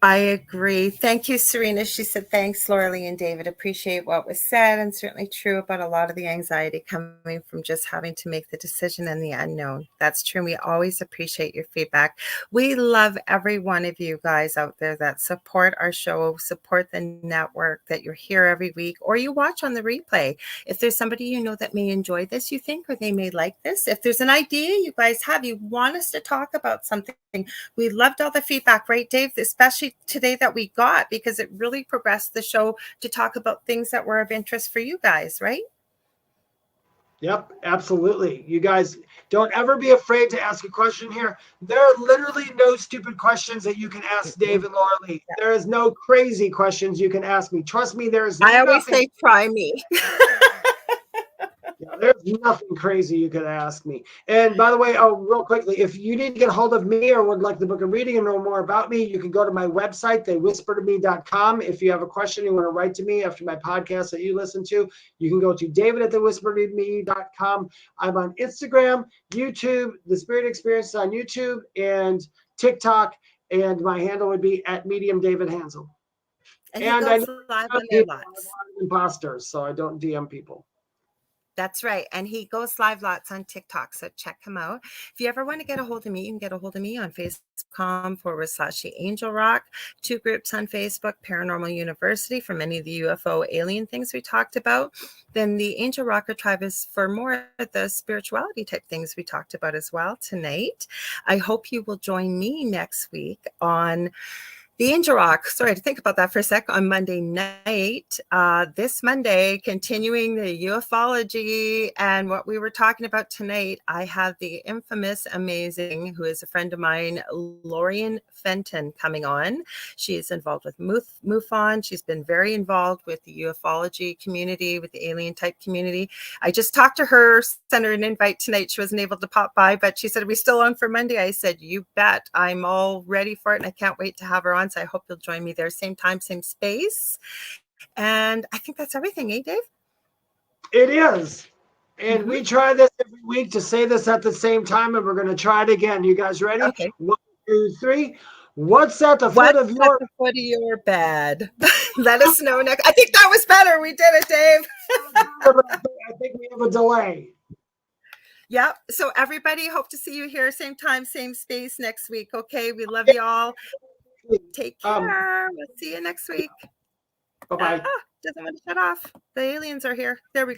I agree. Thank you, Serena. She said, thanks, Lorilei and David. Appreciate what was said, and certainly true about a lot of the anxiety coming from just having to make the decision in the unknown. That's true. We always appreciate your feedback. We love every one of you guys out there that support our show, support the network, that you're here every week, or you watch on the replay. If there's somebody you know that may enjoy this, you think, or they may like this, if there's an idea you guys have, you want us to talk about something, we loved all the feedback, right, Dave? Especially today that we got, because it really progressed the show to talk about things that were of interest for you guys, right? Yep, absolutely. You guys don't ever be afraid to ask a question here. There are literally no stupid questions that you can ask Dave and Lorilei. There is no crazy questions you can ask me. Trust me, there is I always nothing. say, try me. Yeah, there's nothing crazy you could ask me. And by the way, real quickly, if you need to get a hold of me or would like to book a reading and know more about me, you can go to my website, thewhispertome.com. If you have a question you want to write to me after my podcast that you listen to, you can go to david@thewhispertome.com. I'm on Instagram, YouTube, The Spirit Experience on YouTube, and TikTok. And my handle would be @medium David Hanzel. And he goes live on there lots. Imposters, so I don't DM people. That's right. And he goes live lots on TikTok. So check him out. If you ever want to get a hold of me, you can get a hold of me on Facebook.com/Angel Rock. 2 groups on Facebook, Paranormal University for many of the UFO alien things we talked about. Then the Angel Rocker Tribe is for more of the spirituality type things we talked about as well tonight. I hope you will join me next week on the Angel Rock. Sorry to think about that for a sec. On Monday night, this Monday, continuing the ufology and what we were talking about tonight, I have the infamous, amazing, who is a friend of mine, Lorian Fenton, coming on. She is involved with MUFON. She's been very involved with the ufology community, with the alien type community. I just talked to her, sent her an invite tonight. She wasn't able to pop by, but she said, are we still on for Monday? I said, you bet. I'm all ready for it, and I can't wait to have her on. So I hope you'll join me there. Same time, same space. And I think that's everything, eh, Dave? It is. And we try this every week to say this at the same time, and we're going to try it again. You guys ready? Okay. 1, 2, 3. What's at the foot of your bed? Let us know next. I think that was better. We did it, Dave. I think we have a delay. Yep. So everybody, hope to see you here, same time, same space next week. Okay. We love you all. Take care. We'll see you next week. Bye-bye. Doesn't want to shut off. The aliens are here. There we go.